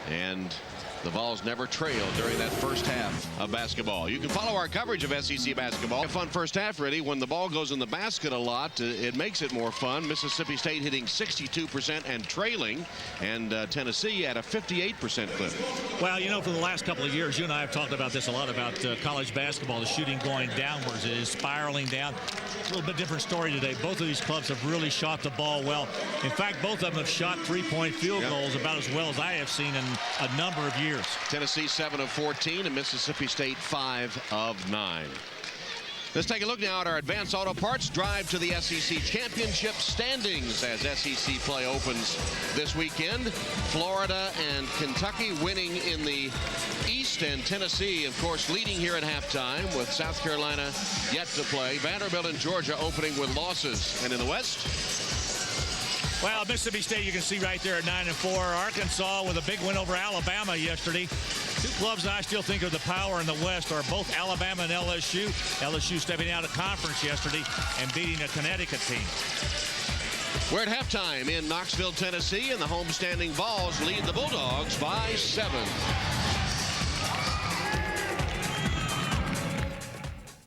and the Vols never trailed during that first half of basketball. You can follow our coverage of SEC basketball. A fun first half, really. When the ball goes in the basket a lot, it makes it more fun. Mississippi State hitting 62% and trailing, and Tennessee at a 58% clip. Well, you know, for the last couple of years, you and I have talked about this a lot, about college basketball, the shooting going downwards. It is spiraling down. A little bit different story today. Both of these clubs have really shot the ball well. In fact, both of them have shot three-point field goals about as well as I have seen in a number of years. Tennessee 7 of 14 and Mississippi State 5 of 9. Let's take a look now at our Advanced Auto Parts drive to the SEC Championship standings as SEC play opens this weekend. Florida and Kentucky winning in the East, and Tennessee, of course, leading here at halftime with South Carolina yet to play. Vanderbilt and Georgia opening with losses. And in the West, well, Mississippi State, you can see right there at 9-4. Arkansas with a big win over Alabama yesterday. Two clubs that I still think are the power in the West are both Alabama and LSU. LSU stepping out of conference yesterday and beating a Connecticut team. We're at halftime in Knoxville, Tennessee, and the homestanding Vols lead the Bulldogs by 7.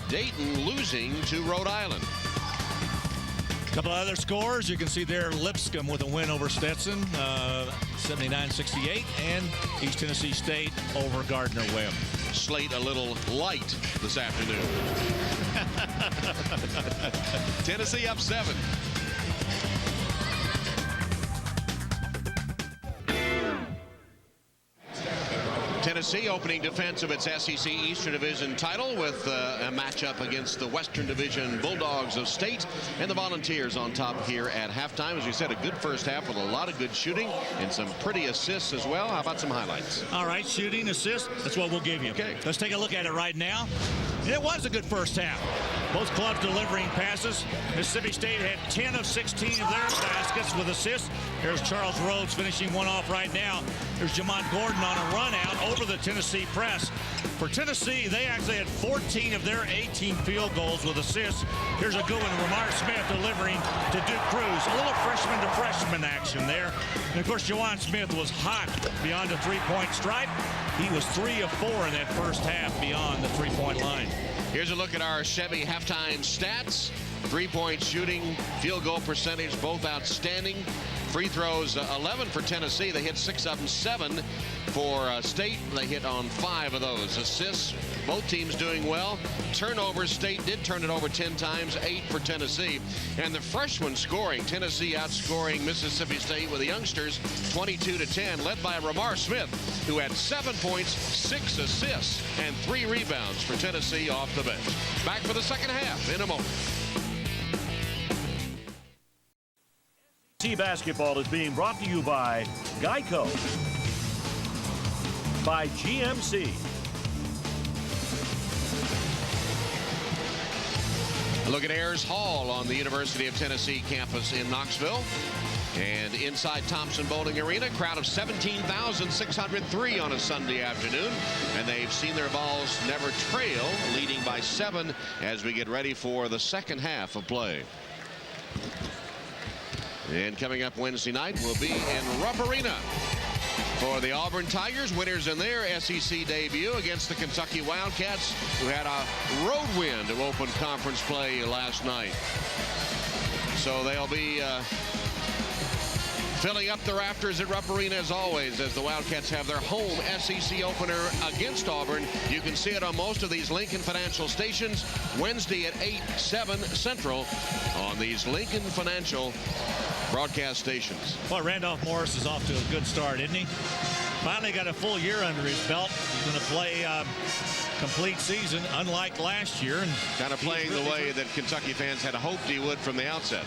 Dayton losing to Rhode Island. A couple of other scores. You can see there Lipscomb with a win over Stetson, 79-68, and East Tennessee State over Gardner-Webb. Slate a little light this afternoon. Tennessee up 7. Tennessee opening defense of its SEC Eastern Division title with a matchup against the Western Division Bulldogs of State, and the Volunteers on top here at halftime. As we said, a good first half with a lot of good shooting and some pretty assists as well. How about some highlights? All right, shooting, assists, that's what we'll give you. Okay. Let's take a look at it right now. And it was a good first half. Both clubs delivering passes. Mississippi State had 10 of 16 of their baskets with assists. Here's Charles Rhodes finishing one off right now. There's Jamont Gordon on a run out over the Tennessee press. For Tennessee, they actually had 14 of their 18 field goals with assists. Here's a good one, Ramar Smith delivering to Duke Cruz. A little freshman to freshman action there. And of course, Juwan Smith was hot beyond the three-point stripe. He was 3 of 4 in that first half beyond the three-point line. Here's a look at our Chevy halftime stats. 3-point shooting, field goal percentage, both outstanding. Free throws, 11 for Tennessee. They hit 6 of them, 7 for State. They hit on 5 of those. Assists, both teams doing well. Turnovers, State did turn it over 10 times, 8 for Tennessee. And the freshman scoring, Tennessee outscoring Mississippi State with the youngsters 22-10, led by Ramar Smith, who had 7 points, 6 assists, and 3 rebounds for Tennessee off the bench. Back for the second half in a moment. SEC basketball is being brought to you by Geico, by GMC. A look at Ayers Hall on the University of Tennessee campus in Knoxville. And inside Thompson-Boling Arena, crowd of 17,603 on a Sunday afternoon. And they've seen their Vols never trail, leading by 7 as we get ready for the second half of play. And coming up Wednesday night will be in Rupp Arena for the Auburn Tigers, winners in their SEC debut against the Kentucky Wildcats, who had a road win to open conference play last night. So they'll be filling up the rafters at Rupp Arena as always, as the Wildcats have their home SEC opener against Auburn. You can see it on most of these Lincoln Financial stations Wednesday at 8/7 Central on these Lincoln Financial broadcast stations. Well, Randolph Morris is off to a good start, isn't he? Finally got a full year under his belt. He's going to play complete season, unlike last year. And kind of playing the way that Kentucky fans had hoped he would from the outset.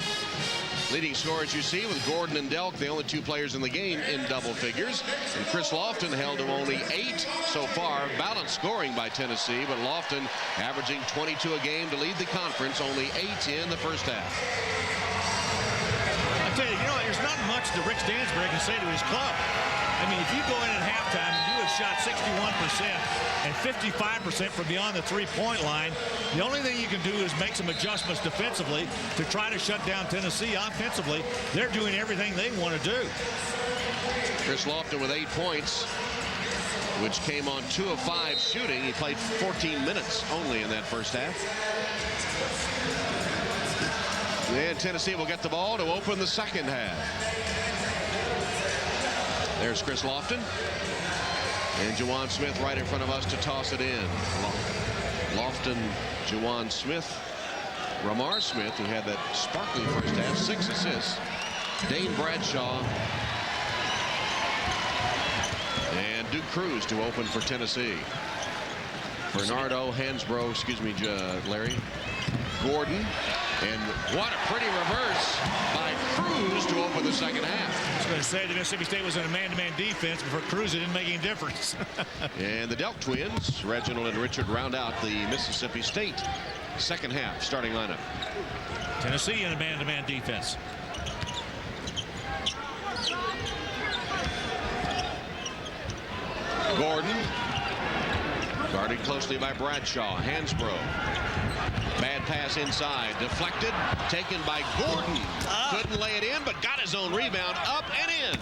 Leading scorers you see with Gordon and Delk, the only 2 players in the game in double figures. And Chris Lofton held to only 8 so far. Balanced scoring by Tennessee, but Lofton averaging 22 a game to lead the conference, only 8 in the first half. I tell you, there's not much that Rick Stansbury can say to his club. I mean, if you go in at halftime and you have shot 61% and 55% from beyond the three-point line, the only thing you can do is make some adjustments defensively to try to shut down Tennessee offensively. They're doing everything they want to do. Chris Lofton with 8 points, which came on 2 of 5 shooting. He played 14 minutes only in that first half. And Tennessee will get the ball to open the second half. There's Chris Lofton. And Juwan Smith right in front of us to toss it in. Lofton, Juwan Smith, Ramar Smith, who had that sparkling first half, 6 assists. Dane Bradshaw. And Duke Cruz to open for Tennessee. Bernardo, Hansbrough, Larry. Gordon. And what a pretty reverse by Cruz to open the second half. I was going to say that Mississippi State was in a man-to-man defense, but for Cruz, it didn't make any difference. And the Delk twins, Reginald and Richard, round out the Mississippi State second half starting lineup. Tennessee in a man-to-man defense. Gordon, guarded closely by Bradshaw. Hansbrough. Bad pass inside, deflected, taken by Gordon. Couldn't lay it in, but got his own rebound, up and in.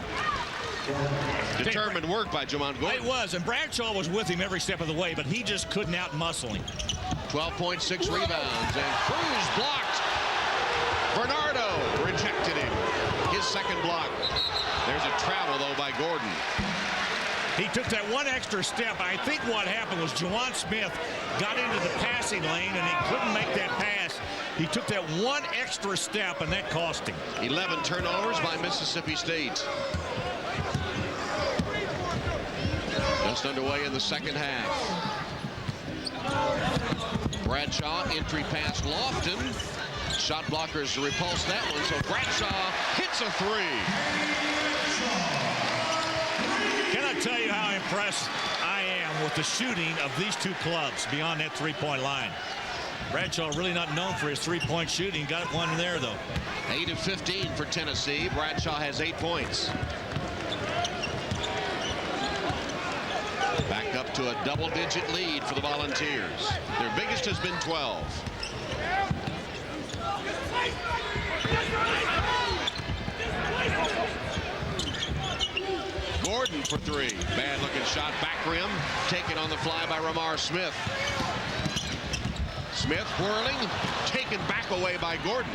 Determined work by Jamon Gordon. It was, and Bradshaw was with him every step of the way, but he just couldn't out-muscle him. 12.6 rebounds, and Cruz blocked. Bernardo rejected him. His second block. There's a travel, though, by Gordon. He took that one extra step. I think what happened was Juwan Smith got into the passing lane and he couldn't make that pass. He took that one extra step and that cost him. 11 turnovers by Mississippi State. Just underway in the second half. Bradshaw, entry pass Lofton. Shot blockers repulse that one, so Bradshaw hits a 3. Can I tell you how impressed I am with the shooting of these two clubs beyond that three-point line? Bradshaw really not known for his three-point shooting. Got one there, though. 8 of 15 for Tennessee. Bradshaw has 8 points. Back up to a double-digit lead for the Volunteers. Their biggest has been 12. Gordon for 3. Bad looking shot, back rim, taken on the fly by Ramar Smith. Smith whirling, taken back away by Gordon.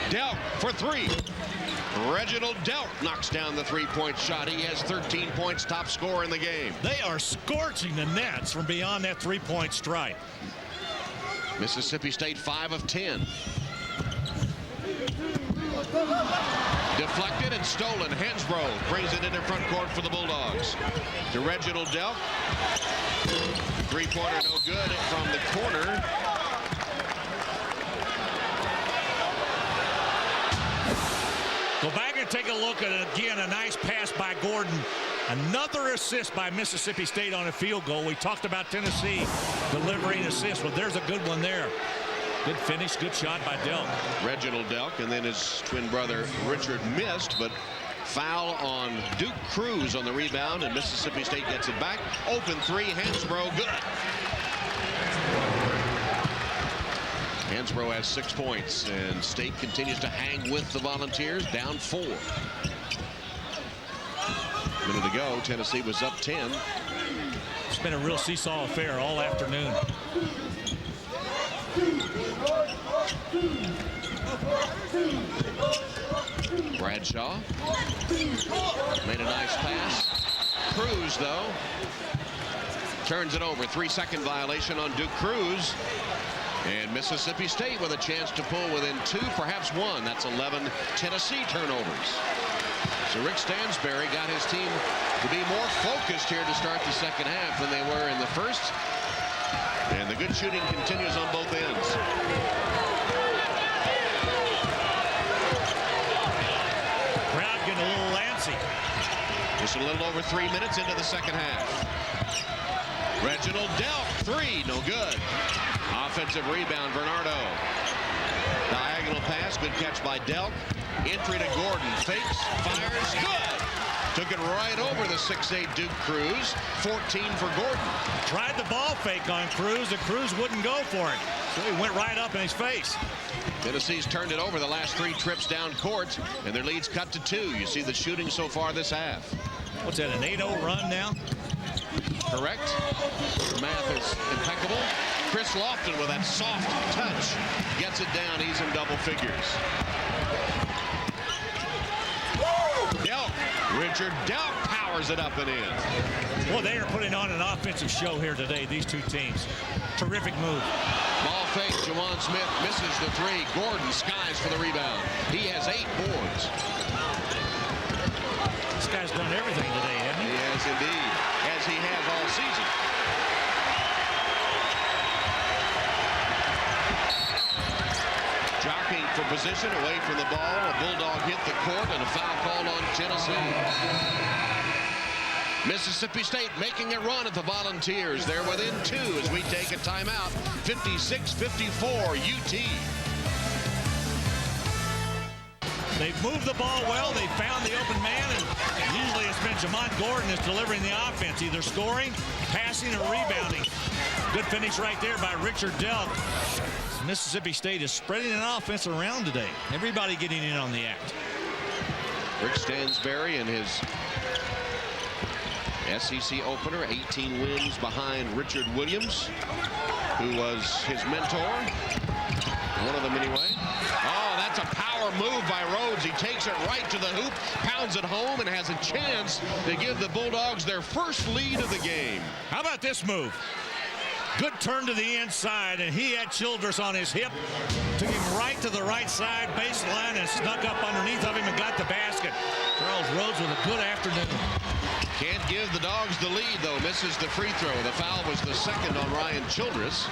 Delk for three. Reginald Delk knocks down the three-point shot. He has 13 points, top scorer in the game. They are scorching the nets from beyond that three-point stripe. Mississippi State 5 of 10. Deflected and stolen. Hansbrough brings it into front court for the Bulldogs. To Reginald Delk. Three-pointer no good from the corner. Go back and take a look at it again. A nice pass by Gordon. Another assist by Mississippi State on a field goal. We talked about Tennessee delivering assists. Well, there's a good one there. Good finish, good shot by Delk. Reginald Delk, and then his twin brother Richard missed, but foul on Duke Cruz on the rebound, and Mississippi State gets it back. Open three, Hansbrough, good. Hansbrough has 6 points, and State continues to hang with the Volunteers, down 4. A minute ago, Tennessee was up 10. It's been a real seesaw affair all afternoon. Bradshaw made a nice pass. Cruz, though, turns it over. 3-second violation on Duke Cruz. And Mississippi State with a chance to pull within 2, perhaps 1. That's 11 Tennessee turnovers. So Rick Stansbury got his team to be more focused here to start the second half than they were in the first. And the good shooting continues on both ends. Crowd getting a little lancy. Just a little over 3 minutes into the second half. Reginald Delk, 3, no good. Offensive rebound, Bernardo. Diagonal pass, good catch by Delk. Entry to Gordon, fakes, fires, good. Took it right over the 6'8" Duke Cruz. 14 for Gordon. Tried the ball fake on Cruz, and Cruz wouldn't go for it. So he went right up in his face. Tennessee's turned it over the last 3 trips down court, and their lead's cut to 2. You see the shooting so far this half. What's that, an 8-0 run now? Correct. The math is impeccable. Chris Lofton with that soft touch gets it down. He's in double figures. Delk. Richard Delk powers it up and in. Well, they are putting on an offensive show here today, these two teams. Terrific move. Ball fake. Juwan Smith misses the 3. Gordon skies for the rebound. He has 8 boards. This guy's done everything today, hasn't he? Yes, indeed. As he has all season. Jockeying for position away from the ball. A Bulldog hit the court and a foul called on Tennessee. Mississippi State making a run at the Volunteers. They're within 2 as we take a timeout. 56-54 UT. They've moved the ball well. They found the open man, and usually it's been Jamont Gordon that's delivering the offense, either scoring, passing, or rebounding. Good finish right there by Richard Delk. Mississippi State is spreading an offense around today. Everybody getting in on the act. Rick Stansbury in his SEC opener, 18 wins behind Richard Williams, who was his mentor. One of them anyway. Oh, that's a power move by Rhodes. He takes it right to the hoop, pounds it home, and has a chance to give the Bulldogs their first lead of the game. How about this move? Good turn to the inside, and he had Childress on his hip. Took him right to the right side baseline and snuck up underneath of him and got the basket. Charles Rhodes with a good afternoon. Can't give the Dogs the lead, though. Misses the free throw. The foul was the second on Ryan Childress.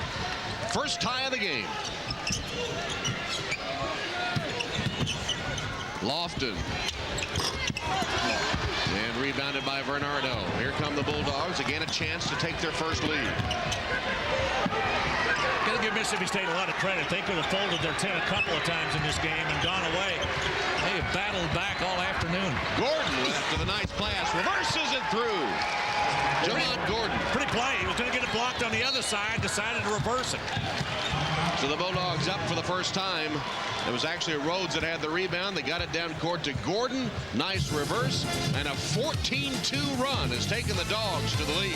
First tie of the game. Lofton. And rebounded by Bernardo. Here come the Bulldogs. Again, a chance to take their first lead. Got to give Mississippi State a lot of credit. They could have folded their 10 a couple of times in this game and gone away. They have battled back all afternoon. Gordon after the nice pass. Reverses it through. Jamont Gordon. Pretty play. He was going to get it blocked on the other side. Decided to reverse it. So the Bulldogs up for the first time. It was actually Rhodes that had the rebound. They got it down court to Gordon. Nice reverse. And a 14-2 run has taken the Dogs to the lead.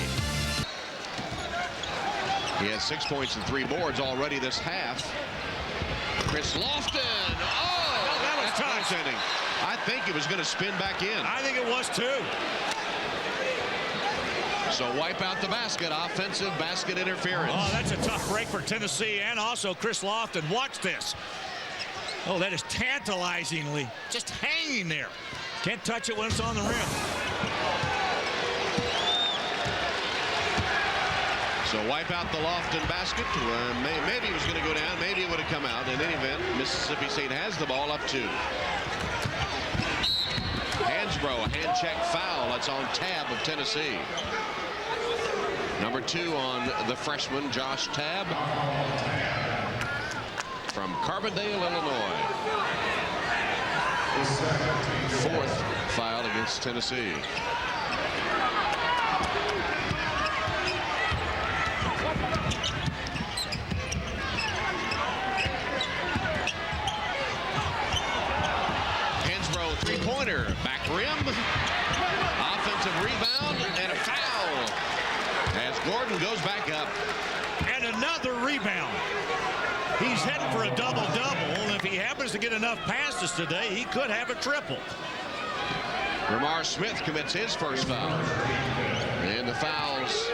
He has 6 points and 3 boards already this half. Chris Lofton. Oh, that was tough. I think it was going to spin back in. I think it was too. So wipe out the basket. Offensive basket interference. Oh, that's a tough break for Tennessee and also Chris Lofton. Watch this. Oh, that is tantalizingly just hanging there. Can't touch it when it's on the rim. So wipe out the Lofton basket. Maybe it was going to go down. Maybe it would have come out. In any event, Mississippi State has the ball up 2. Hansbrough, hand check foul. That's on Tabb of Tennessee. Number 2 on the freshman, Josh Tabb, from Carbondale, Illinois. 4th foul against Tennessee. Hansbrough three-pointer, back rim, offensive rebound, and a foul as Gordon goes back up. And another rebound. He's heading for a double-double, and if he happens to get enough passes today, he could have a triple. Ramar Smith commits his first foul. And the fouls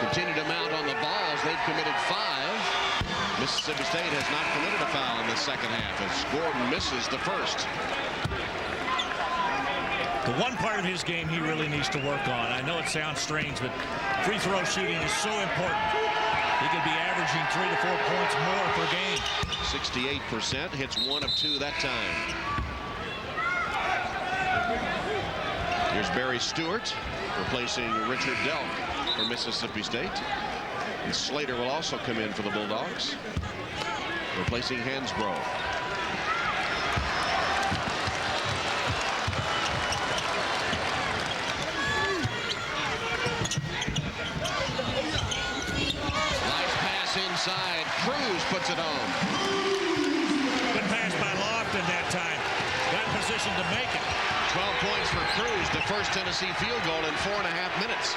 continue to mount on the balls. They've committed 5. Mississippi State has not committed a foul in the second half as Gordon misses the first. The one part of his game he really needs to work on. I know it sounds strange, but free throw shooting is so important. He could be averaging 3 to 4 points more per game. 68%, hits 1 of 2 that time. Here's Barry Stewart replacing Richard Delk for Mississippi State. And Slater will also come in for the Bulldogs, replacing Hansbrough. Inside, Cruz puts it home. Good pass by Lofton that time. Got in position to make it. 12 points for Cruz, the first Tennessee field goal in 4.5 minutes.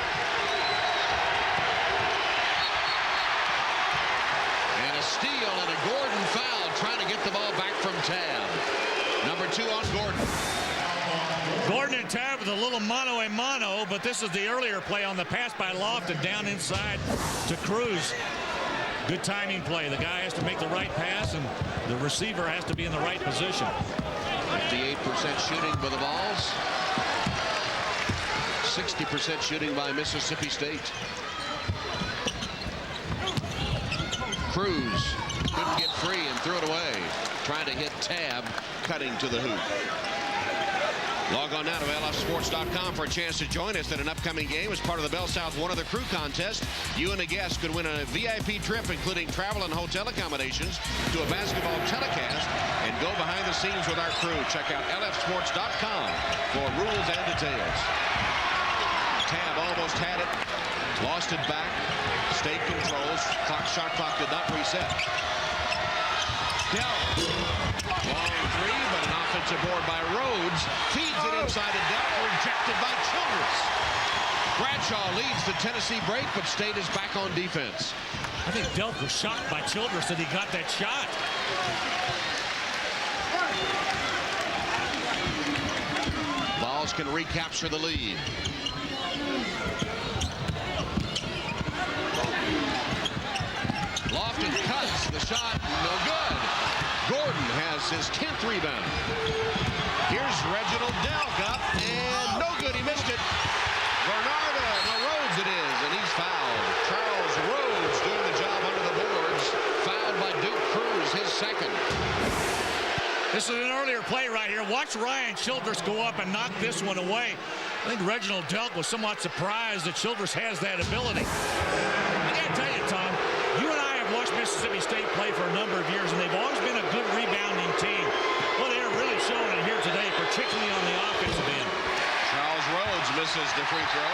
And a steal and a Gordon foul, trying to get the ball back from Tabb. Number 2 on Gordon. Gordon and Tabb with a little mano-a-mano, but this is the earlier play on the pass by Lofton down inside to Cruz. Good timing play. The guy has to make the right pass, and the receiver has to be in the right position. 58% shooting for the balls. 60% shooting by Mississippi State. Cruz couldn't get free and threw it away. Trying to hit Tabb, cutting to the hoop. Log on now to LFSports.com for a chance to join us at an upcoming game as part of the Bell South One of the Crew contest. You and a guest could win a VIP trip, including travel and hotel accommodations, to a basketball telecast and go behind the scenes with our crew. Check out LFSports.com for rules and details. Tabb almost had it, lost it back. State controls. Shot clock did not reset. Delk. Long 3, but an offensive board by Rhodes. Feeds it inside to Delk, rejected by Childress. Bradshaw leads the Tennessee break, but State is back on defense. I think Delk was shocked by Childress that he got that shot. Vols can recapture the lead. Lofton cuts the shot, no good. Gordon has his 10th rebound. Here's Reginald Delk up, and no good, he missed it. Rhodes it is, and he's fouled. Charles Rhodes doing the job under the boards. Fouled by Duke Cruz, his second. This is an earlier play right here. Watch Ryan Childress go up and knock this one away. I think Reginald Delk was somewhat surprised that Childress has that ability. I gotta tell you, Tom, you and I have watched Mississippi State play for a number of years, and they've always been a good rebounding team. Well, they're really showing it here today, particularly on the offensive end. Charles Rhodes misses the free throw.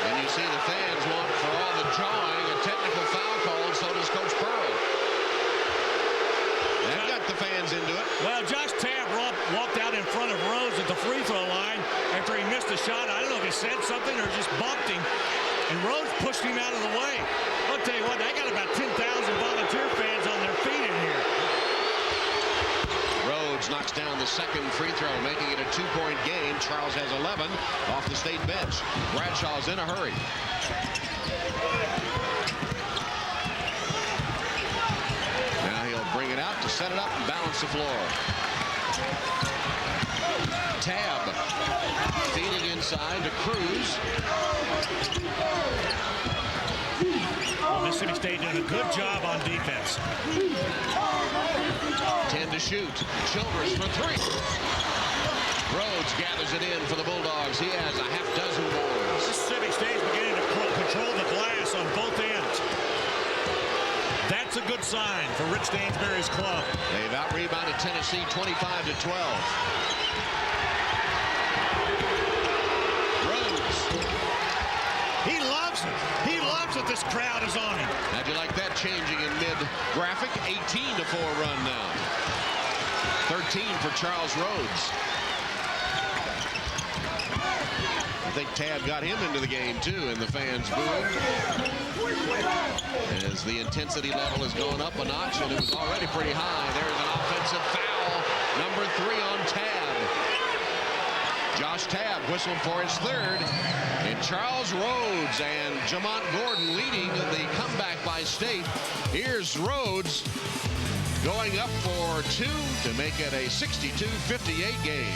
And you see the fans want, for all the jawing, a technical foul call, and so does Coach Pearl. They've got the fans into it. Well, Josh Tabb brought pushed him out of the way. I'll tell you what, they got about 10,000 Volunteer fans on their feet in here. Rhodes knocks down the second free throw, making it a 2-point game. Charles has 11 off the state bench. Bradshaw's in a hurry. Now he'll bring it out to set it up and balance the floor. Tab feeding inside to Cruz. Well, Mississippi State doing a good job on defense. 10 to shoot. Childress for 3. Rhodes gathers it in for the Bulldogs. He has a half dozen boards. Mississippi State's beginning to control the glass on both ends. That's a good sign for Rick Stansbury's club. They've out-rebounded Tennessee 25 to 12. He loves it. He loves that this crowd is on him. How'd you like that changing in mid-graphic? 18-4 run now. 13 for Charles Rhodes. I think Tab got him into the game, too, and the fans booing. As the intensity level has gone up a notch, and it was already pretty high. There's an offensive foul. Number 3 on Tab. Josh Tab whistling for his third. And Charles Rhodes and Jamont Gordon leading the comeback by State. Here's Rhodes going up for 2 to make it a 62-58 game.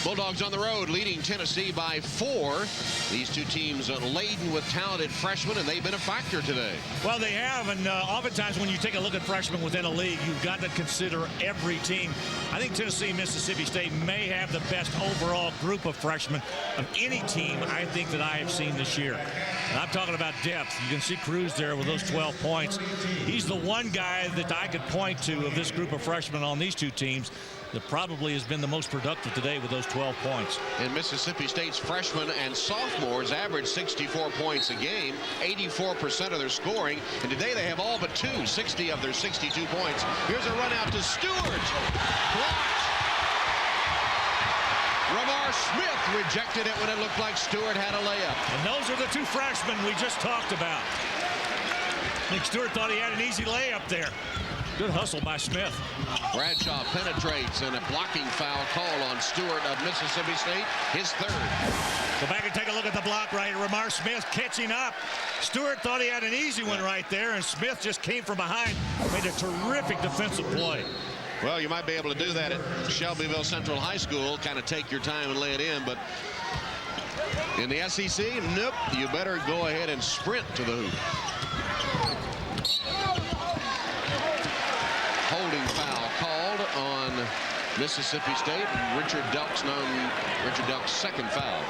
Bulldogs on the road leading Tennessee by 4. These two teams laden with talented freshmen, and they've been a factor today. Well, they have, and oftentimes when you take a look at freshmen within a league, you've got to consider every team. I think Tennessee and Mississippi State may have the best overall group of freshmen of any team I think that I have seen this year. And I'm talking about depth. You can see Cruz there with those 12 points. He's the one guy that I could point to of this group of freshmen on these two teams that probably has been the most productive today with those 12 points. And Mississippi State's freshmen and sophomores average 64 points a game, 84% of their scoring, and today they have all but 60 of their 62 points. Here's a run out to Stewart. Blocked. Ramar Smith rejected it when it looked like Stewart had a layup. And those are the two freshmen we just talked about. I think Stewart thought he had an easy layup there. Good hustle by Smith. Bradshaw penetrates, and a blocking foul call on Stewart of Mississippi State, his third. Go back and take a look at the block right here. Ramar Smith catching up. Stewart thought he had an easy one right there, and Smith just came from behind, made a terrific defensive play. Well, you might be able to do that at Shelbyville Central High School, kind of take your time and lay it in, but in the SEC, nope, you better go ahead and sprint to the hoop. Holding foul called on Mississippi State. Richard Delk's second foul.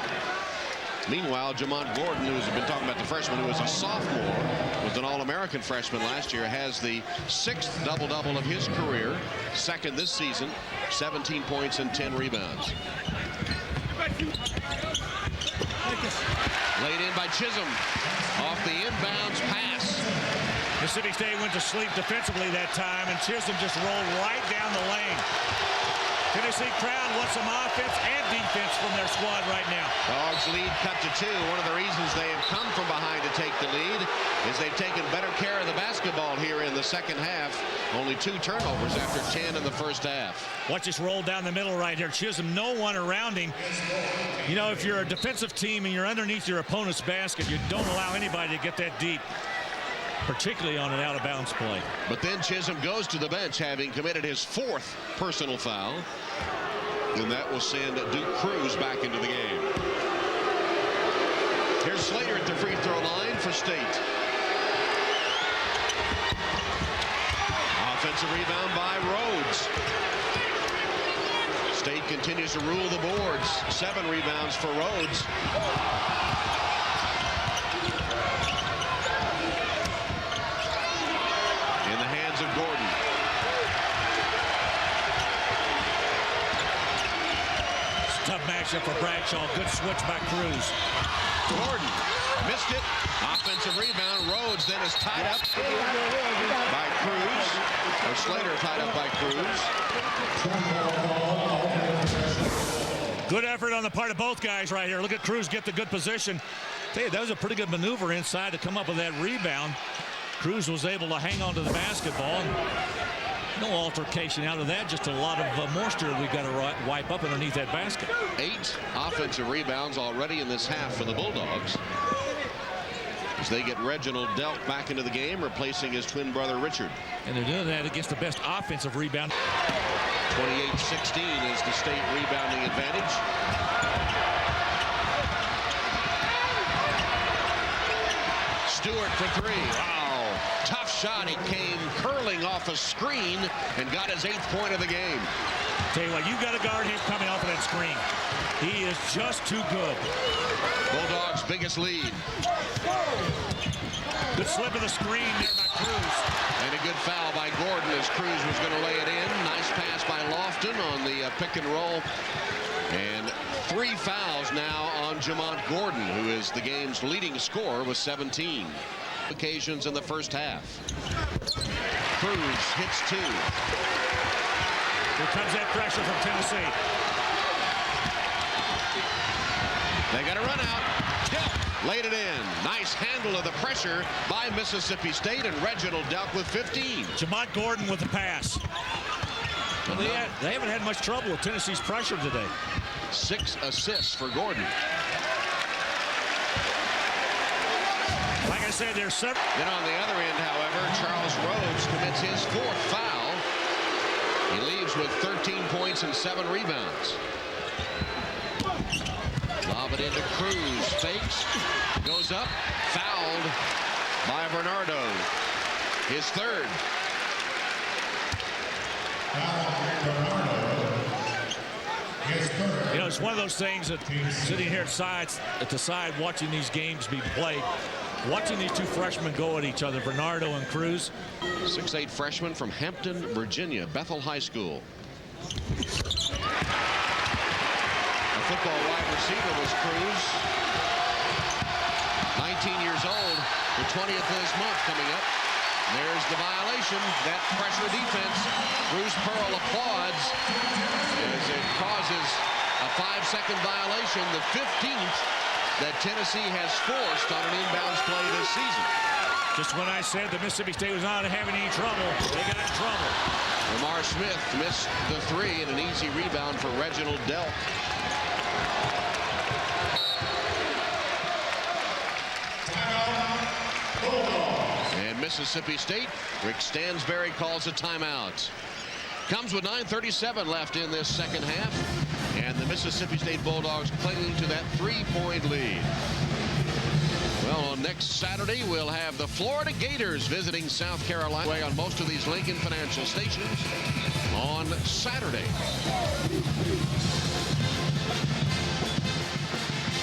Meanwhile, Jamont Gordon, who's been talking about the freshman, who was a sophomore, was an All-American freshman last year, has the 6th double-double of his career, second this season, 17 points and 10 rebounds. Laid in by Chisholm off the inbounds pass. Mississippi State went to sleep defensively that time, and Chisholm just rolled right down the lane. Tennessee crowd wants some offense and defense from their squad right now. Dogs lead cut to 2. One of the reasons they have come from behind to take the lead is they've taken better care of the basketball here in the second half. Only 2 turnovers after 10 in the first half. Watch this roll down the middle right here. Chisholm, no one around him. You know, if you're a defensive team and you're underneath your opponent's basket, you don't allow anybody to get that deep, particularly on an out-of-bounds play. But then Chisholm goes to the bench, having committed his 4th personal foul. And that will send Duke Cruz back into the game. Here's Slater at the free throw line for State. Offensive rebound by Rhodes. State continues to rule the boards. 7 rebounds for Rhodes. In the hands of Gordon. Tough matchup for Bradshaw. Good switch by Cruz. Gordon missed it. Offensive rebound. Rhodes then is tied up by Cruz. Or Slater tied up by Cruz. Good effort on the part of both guys right here. Look at Cruz get the good position. Tell you, that was a pretty good maneuver inside to come up with that rebound. Cruz was able to hang on to the basketball. No altercation out of that, just a lot of moisture we've got to wipe up underneath that basket. 8 offensive rebounds already in this half for the Bulldogs, as they get Reginald Delk back into the game, replacing his twin brother Richard. And they're doing that against the best offensive rebound. 28-16 is the state rebounding advantage. Stewart for 3. Wow. Tough shot. He came curling off a screen and got his 8th point of the game. Tell you what, you got to guard him coming off of that screen. He is just too good. Bulldogs' biggest lead. Good slip of the screen there by Cruz. And a good foul by Gordon as Cruz was going to lay it in. Nice pass by Lofton on the pick and roll. And 3 fouls now on Jamont Gordon, who is the game's leading scorer with 17 occasions in the first half. Cruz hits 2. Here comes that pressure from Tennessee. They got a run out. Delk laid it in. Nice handle of the pressure by Mississippi State, and Reginald Delk with 15. Jamont Gordon with the pass. Well, they haven't had much trouble with Tennessee's pressure today. 6 assists for Gordon. Like I said, there's several. Then on the other end, however, Charles Rhodes commits his 4th foul. He leaves with 13 points and 7 rebounds. Lob it into Cruz. Fakes. Goes up. Fouled by Bernardo. His 3rd. You know, it's one of those things that sitting here at the side watching these games be played, watching these 2 freshmen go at each other, Bernardo and Cruz. 6'8" freshman from Hampton, Virginia, Bethel High School. A football wide receiver was Cruz. 19 years old, the 20th of this month coming up. There's the violation, that pressure defense. Bruce Pearl applauds as it causes a 5-second violation, the 15th that Tennessee has forced on an inbounds play this season. Just when I said that Mississippi State was not having any trouble, they got in trouble. Lamar Smith missed the 3 and an easy rebound for Reginald Delk. And Mississippi State, Rick Stansberry calls a timeout. Comes with 9:37 left in this second half, and the Mississippi State Bulldogs clinging to that 3-point lead. Well, next Saturday we'll have the Florida Gators visiting South Carolina on most of these Lincoln Financial stations on Saturday.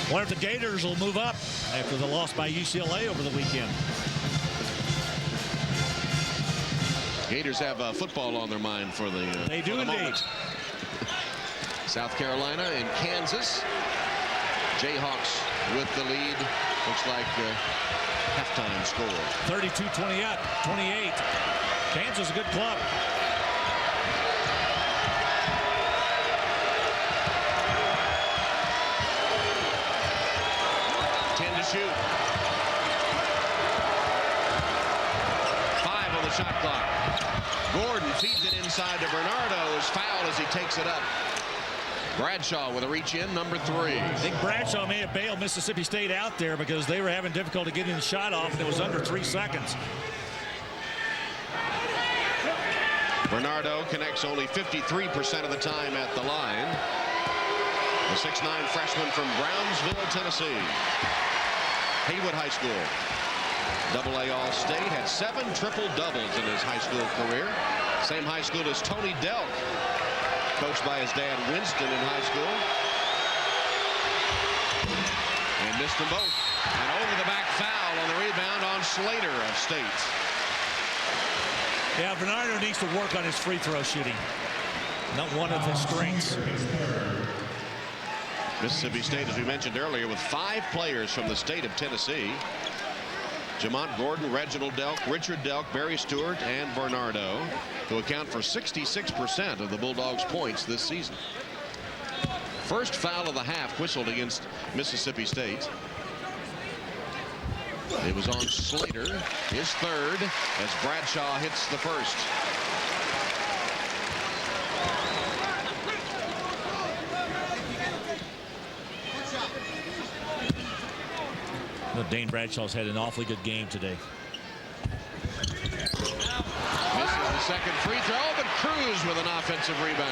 Wonder if the Gators will move up after the loss by UCLA over the weekend. Gators have football on their mind for the they do indeed. Moment. South Carolina and Kansas. Jayhawks with the lead. Looks like halftime score. 32-28. Kansas is a good club. Shoot. 5 on the shot clock. Gordon feeds it inside to Bernardo. Is fouled as he takes it up. Bradshaw with a reach in, number 3. I think Bradshaw may have bailed Mississippi State out there because they were having difficulty getting the shot off, and it was under 3 seconds. Bernardo connects only 53% of the time at the line. The 6'9" freshman from Brownsville, Tennessee. Haywood High School. AA All-State, had 7 triple-doubles in his high school career. Same high school as Tony Delk, coached by his dad Winston in high school. And missed them both. An over-the-back foul on the rebound on Slater of State. Yeah, Bernardo needs to work on his free throw shooting. Not one of his strengths. Mississippi State, as we mentioned earlier, with 5 players from the state of Tennessee. Jamont Gordon, Reginald Delk, Richard Delk, Barry Stewart, and Bernardo, who account for 66% of the Bulldogs' points this season. first foul of the half whistled against Mississippi State. It was on Slater, his third, as Bradshaw hits the first. Dane Bradshaw's had an awfully good game today. Misses the second free throw, but Cruz with an offensive rebound.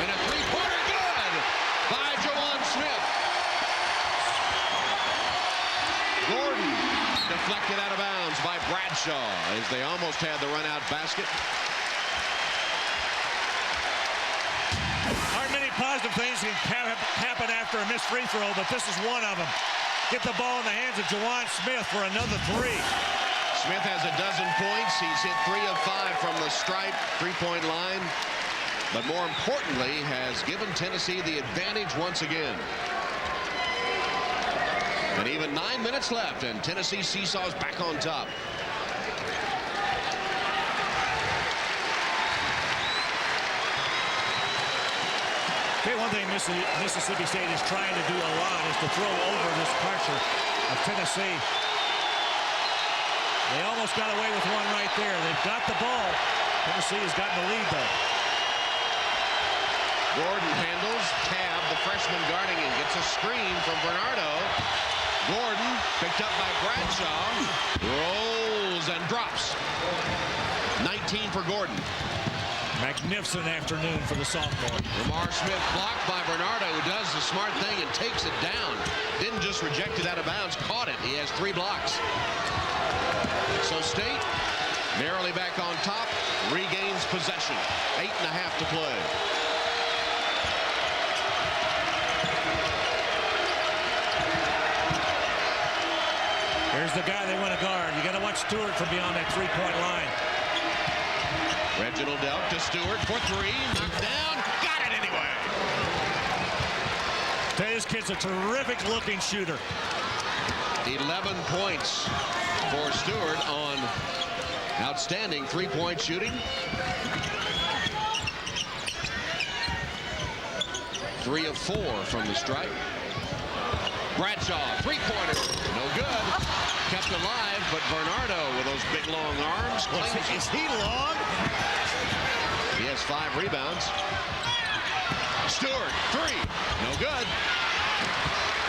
And a three-pointer good by Juwan Smith. Gordon deflected out of bounds by Bradshaw as they almost had the run-out basket. Aren't many positive things can happen after a missed free throw, but this is one of them. Get the ball in the hands of Juwan Smith for another three. Smith has a dozen points. He's hit 3 of 5 from the stripe, three-point line. But more importantly, has given Tennessee the advantage once again. And even 9 minutes left, and Tennessee seesaws back on top. Okay, one thing Mississippi State is trying to do a lot is to throw over this pressure of Tennessee. They almost got away with one right there. They've got the ball. Tennessee has gotten the lead, though. Gordon handles. Tab, the freshman guarding him, gets a screen from Bernardo. Gordon picked up by Bradshaw. Rolls and drops. 19 for Gordon. Magnificent afternoon for the sophomore. Lamar Smith blocked by Bernardo, who does the smart thing and takes it down. Didn't just reject it out of bounds, caught it. He has 3 blocks. So State narrowly back on top, regains possession. 8.5 to play. Here's the guy they want to guard. You got to watch Stewart from beyond that three-point line. Reginald Delk to Stewart for 3, knocked down, got it anyway. This kid's a terrific looking shooter. 11 points for Stewart on outstanding three-point shooting. 3 of 4 from the stripe. Bradshaw, three-pointer, no good. Kept alive, but Bernardo with those big long arms. Is he long? He has 5 rebounds. Stewart, 3, no good.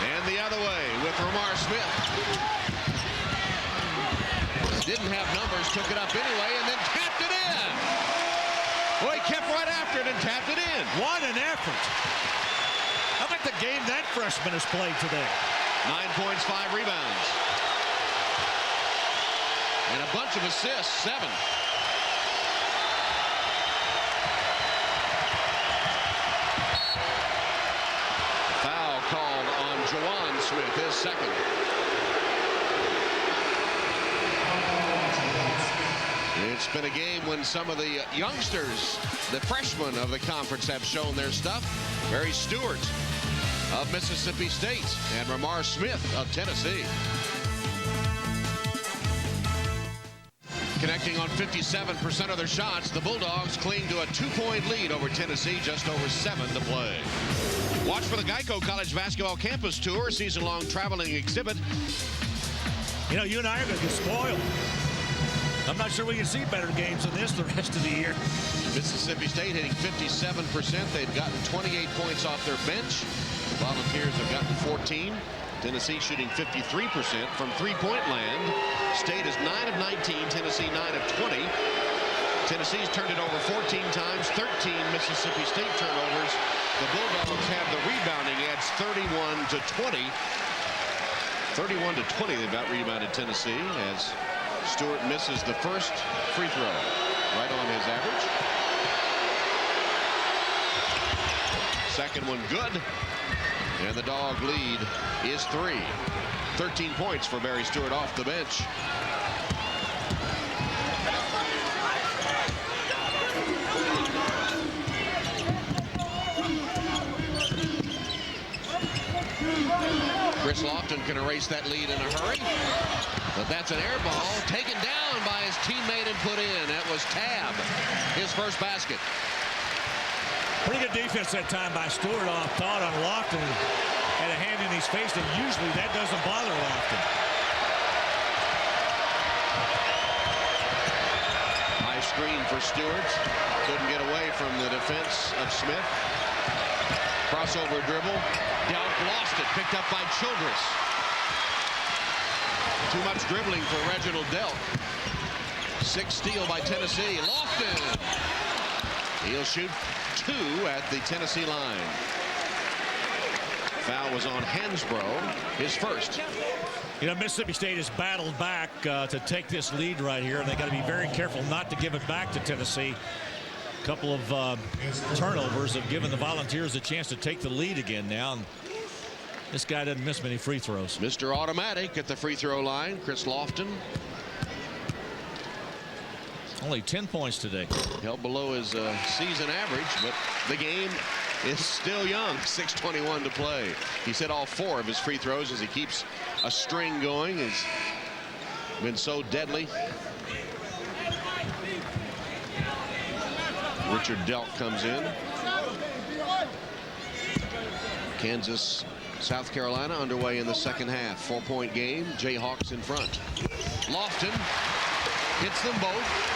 And the other way with Lamar Smith. Didn't have numbers, took it up anyway, and then tapped it in. Well, he kept right after it and tapped it in. What an effort. How about the game that freshman has played today? 9 points, 5 rebounds. And a bunch of assists, 7. Foul called on Juwan Smith, his second. It's been a game when some of the youngsters, the freshmen of the conference, have shown their stuff. Barry Stewart of Mississippi State and Lamar Smith of Tennessee. Connecting on 57% of their shots, the Bulldogs cling to a 2-point lead over Tennessee, just over 7 to play. Watch for the Geico College Basketball Campus Tour, season-long traveling exhibit. You know, you and I are going to get spoiled. I'm not sure we can see better games than this the rest of the year. Mississippi State hitting 57%. They've gotten 28 points off their bench. The Volunteers have gotten 14. Tennessee shooting 53% from three-point land. State is 9 of 19. Tennessee 9 of 20. Tennessee's turned it over 14 times. 13 Mississippi State turnovers. The Bulldogs have the rebounding edge, 31 to 20. 31 to 20. They've out-rebounded Tennessee as Stewart misses the first free throw, right on his average. Second one good, and the Dog lead is 3. 13 points for Barry Stewart off the bench. Chris Lofton can erase that lead in a hurry, but that's an air ball taken down by his teammate and put in. That was Tab, his first basket. Pretty good defense that time by Stewart off thought on Lofton. Had a hand in his face, and usually that doesn't bother Lofton. High screen for Stewart. Couldn't get away from the defense of Smith. Crossover dribble. Delk lost it. Picked up by Childress. Too much dribbling for Reginald Delk. 6 steal by Tennessee. Lofton. He'll shoot 2 at the Tennessee line. Foul was on Hansbrough, his first. You know, Mississippi State has battled back to take this lead right here, and they got to be very careful not to give it back to Tennessee. A couple of turnovers have given the Volunteers a chance to take the lead again now. And this guy doesn't miss many free throws. Mr. Automatic at the free throw line, Chris Lofton. Only 10 points today. Held below his season average, but the game is still young. 6:21 to play. He said all 4 of his free throws as he keeps a string going. Has been so deadly. Richard Delk comes in. Kansas, South Carolina underway in the second half. 4-point game. Jayhawks in front. Lofton hits them both.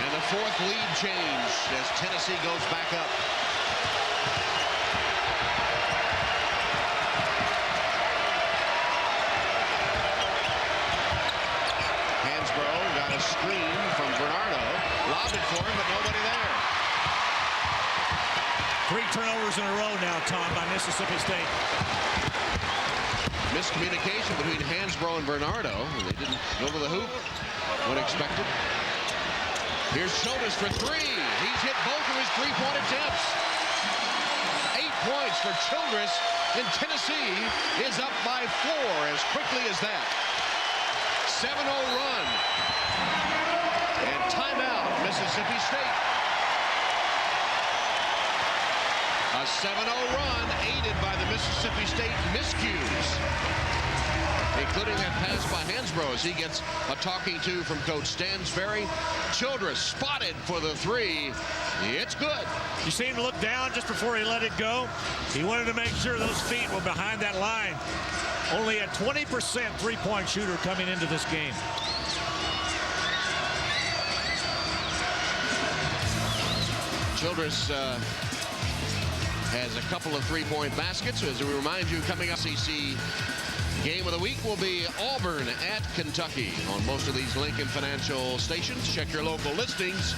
And the 4th lead change as Tennessee goes back up. Hansbrough got a screen from Bernardo. Lobbed it for him, but nobody there. 3 turnovers in a row now, Tom, by Mississippi State. Miscommunication between Hansbrough and Bernardo. They didn't go to the hoop when expected. Here's Childress for 3. He's hit both of his 3-point attempts. 8 points for Childress, and Tennessee is up by 4 as quickly as that. 7-0 run. And timeout, Mississippi State. A 7-0 run aided by the Mississippi State miscues, including that pass by Hansbrough as he gets a talking to from Coach Stansberry. Childress spotted for the 3. It's good. You see him look down just before he let it go. He wanted to make sure those feet were behind that line. Only a 20% 3-point shooter coming into this game. Childress has a couple of 3-point baskets. As we remind you, coming up, SEC game of the week will be Auburn at Kentucky on most of these Lincoln Financial stations. Check your local listings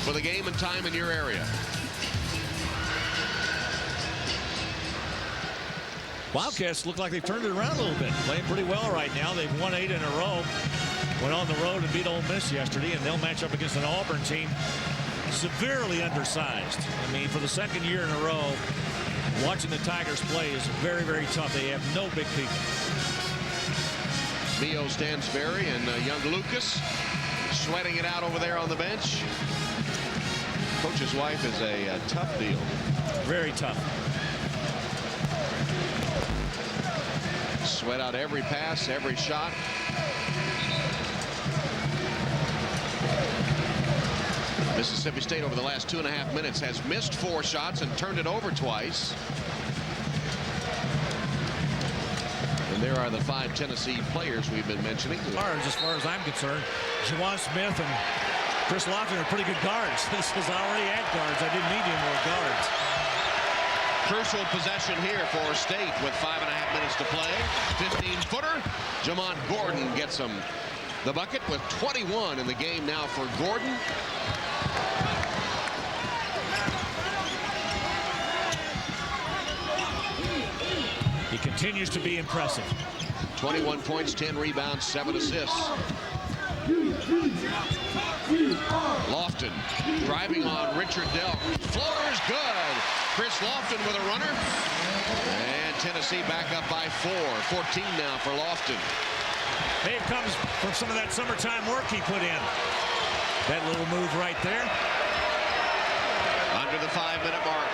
for the game and time in your area. Wildcats look like they've turned it around a little bit. Playing pretty well right now. They've won 8 in a row. Went on the road and beat Ole Miss yesterday, and they'll match up against an Auburn team severely undersized. I mean, for the 2nd year in a row, watching the Tigers play is very, very tough. They have no big people. Mio Stansberry and young Lucas sweating it out over there on the bench. Coach's wife is a tough deal. Very tough. Sweat out every pass, every shot. Mississippi State over the last 2.5 minutes has missed 4 shots and turned it over twice. And there are the 5 Tennessee players we've been mentioning. As far as I'm concerned, Juwan Smith and Chris Lofton are pretty good guards. This is already at guards. I didn't need any more guards. Crucial possession here for State with 5.5 minutes to play. 15-footer. Jamont Gordon gets him the bucket with 21 in the game now for Gordon. He continues to be impressive. 21 points, 10 rebounds, 7 assists. Lofton driving on Richard Delk. Floater's good. Chris Lofton with a runner. And Tennessee back up by 4. 14 now for Lofton. Hey, it comes from some of that summertime work he put in. That little move right there. Under the 5-minute mark.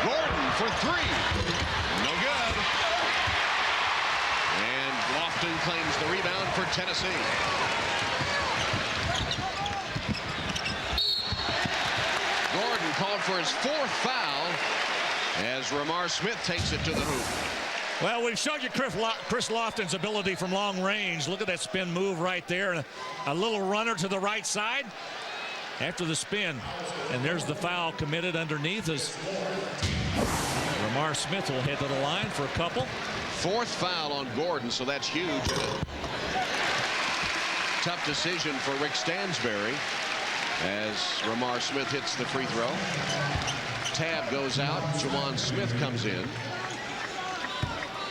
Gordon for 3. No good. And Lofton claims the rebound for Tennessee. for his 4th foul as Ramar Smith takes it to the hoop. Well, we've showed you Chris Lofton's ability from long range. Look at that spin move right there. A little runner to the right side after the spin. And there's the foul committed underneath as Ramar Smith will head to the line for a couple. 4th foul on Gordon, so that's huge. Tough decision for Rick Stansbury as Ramar Smith hits the free throw. Tab goes out. Juwan Smith comes in.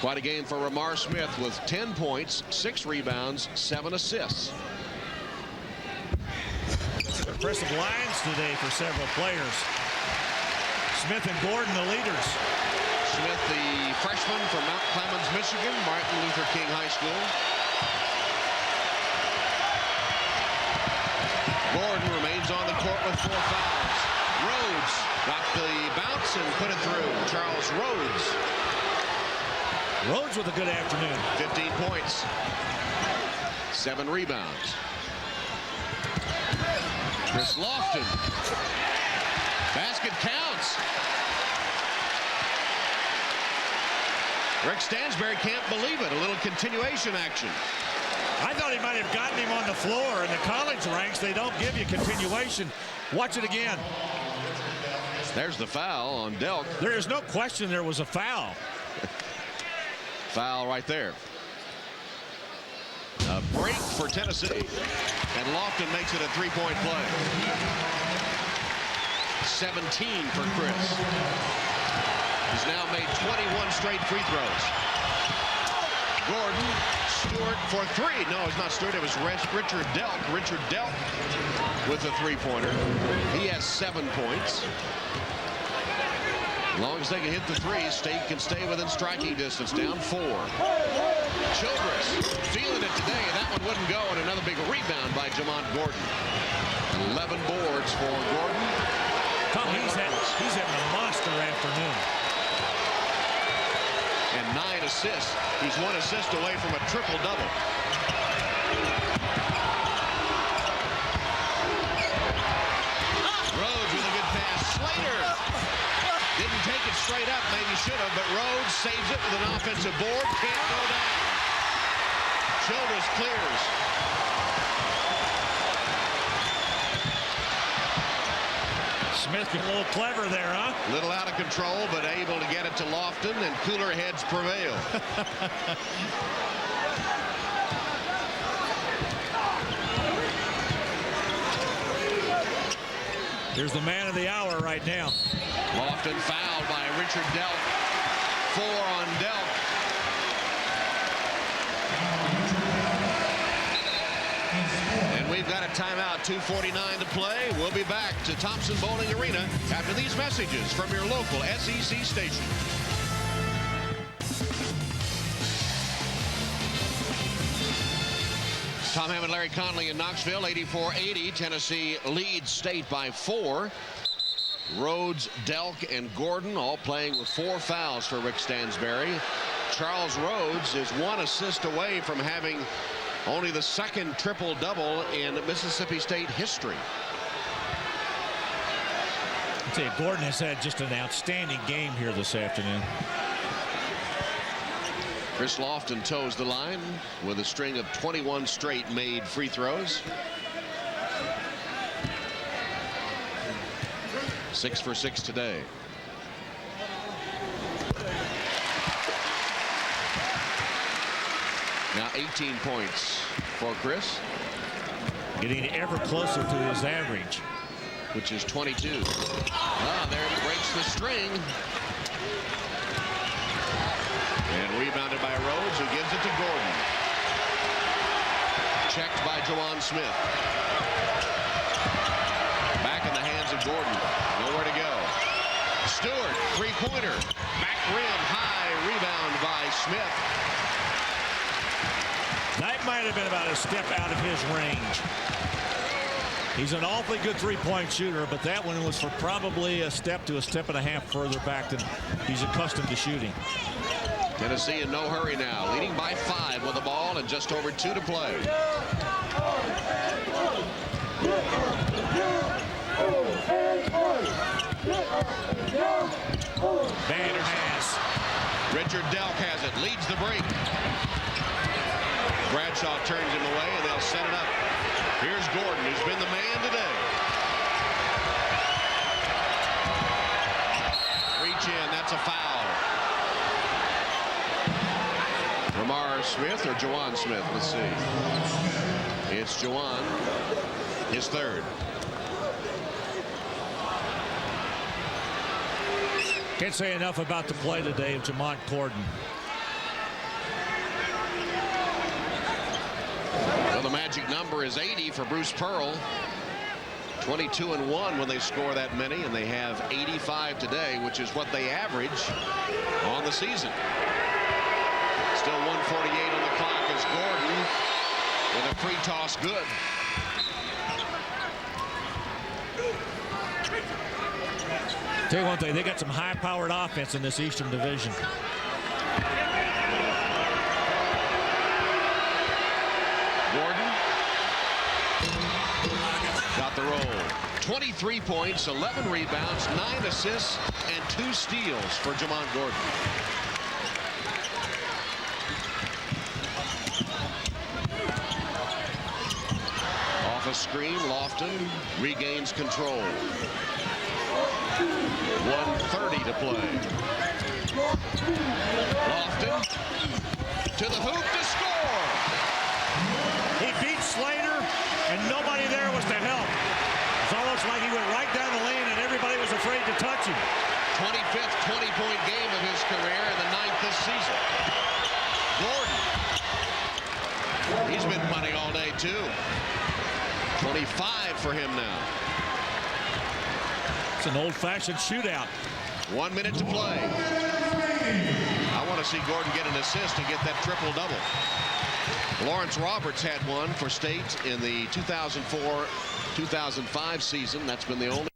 Quite a game for Ramar Smith with 10 points, 6 rebounds, 7 assists. Impressive lines today for several players. Smith and Gordon, the leaders. Smith, the freshman from Mount Clemens, Michigan, Martin Luther King High School. Gordon remains on the court with 4 fouls. Rhodes got the bounce and put it through. Charles Rhodes. Rhodes with a good afternoon. 15 points. 7 rebounds. Chris Lofton. Basket counts. Rick Stansbury can't believe it. A little continuation action. I thought he might have gotten him on the floor. In the college ranks, they don't give you continuation. Watch it again. There's the foul on Delk. There is no question there was a foul. Foul right there. A break for Tennessee. And Lofton makes it a 3-point play. 17 for Chris. He's now made 21 straight free throws. Gordon, Stewart for 3. No, it's not Stewart. It was Richard Delk. Richard Delk with a 3-pointer. He has 7 points. As long as they can hit the 3, State can stay within striking distance. Down 4. Childress feeling it today. That one wouldn't go. And another big rebound by Jamont Gordon. 11 boards for Gordon. Tom, he's having a monster afternoon. And 9 assists. He's 1 assist away from a triple-double. Rhodes with a good pass. Slater didn't take it straight up. Maybe should have, but Rhodes saves it with an offensive board. Can't go down. Childress clears. Smith got a little clever there, huh? A little out of control, but able to get it to Lofton, and cooler heads prevail. Here's the man of the hour right now. Lofton fouled by Richard Delk. 4 on Delk. And we've got a timeout. 2:49 to play. We'll be back to Thompson Bowling Arena after these messages from your local SEC station. Tom Hammond, Larry Conley in Knoxville. 84-80. Tennessee leads State by 4. Rhodes, Delk, and Gordon all playing with 4 fouls for Rick Stansbury. Charles Rhodes is 1 assist away from having only the 2nd triple-double in Mississippi State history. I tell you, Gordon has had just an outstanding game here this afternoon. Chris Lofton toes the line with a string of 21 straight made free throws. 6 for 6 today. Now 18 points for Chris. Getting ever closer to his average, which is 22. Ah, there it breaks the string. And rebounded by Rhodes, who gives it to Gordon. Checked by Juwan Smith. Back in the hands of Gordon. Nowhere to go. Stewart, 3-pointer. Back rim, high rebound by Smith. That might have been about a step out of his range. He's an awfully good 3-point shooter, but that one was for probably a step to a step and a half further back than he's accustomed to shooting. Tennessee in no hurry now, leading by 5 with the ball and just over 2 to play. Vanderhaas. Richard Delk has it, leads the break. Bradshaw turns him away, and they'll set it up. Here's Gordon, who's been the man today. Reach in, that's a foul. Ramar Smith or Jawan Smith? Let's see. It's Jawan, his third. Can't say enough about the play today of Jamont Gordon. Well, the magic number is 80 for Bruce Pearl. 22-1 when they score that many, and they have 85 today, which is what they average on the season. Still 1:48 on the clock as Gordon with a free toss good. Tell you one thing, they got some high-powered offense in this Eastern Division. Gordon got the roll. 23 points, 11 rebounds, 9 assists, and 2 steals for Jamont Gordon. Off a screen, Lofton regains control. 1:30 to play. Lofton to the hoop to score. He beat Slater, and nobody there was to help. It's almost like he went right down the lane, and everybody was afraid to touch him. 25th 20-point game of his career, and the 9th this season. Gordon. He's been money all day, too. 25 for him now. It's an old-fashioned shootout. 1 minute to play. I want to see Gordon get an assist and get that triple-double. Lawrence Roberts had one for State in the 2004-2005 season. That's been the only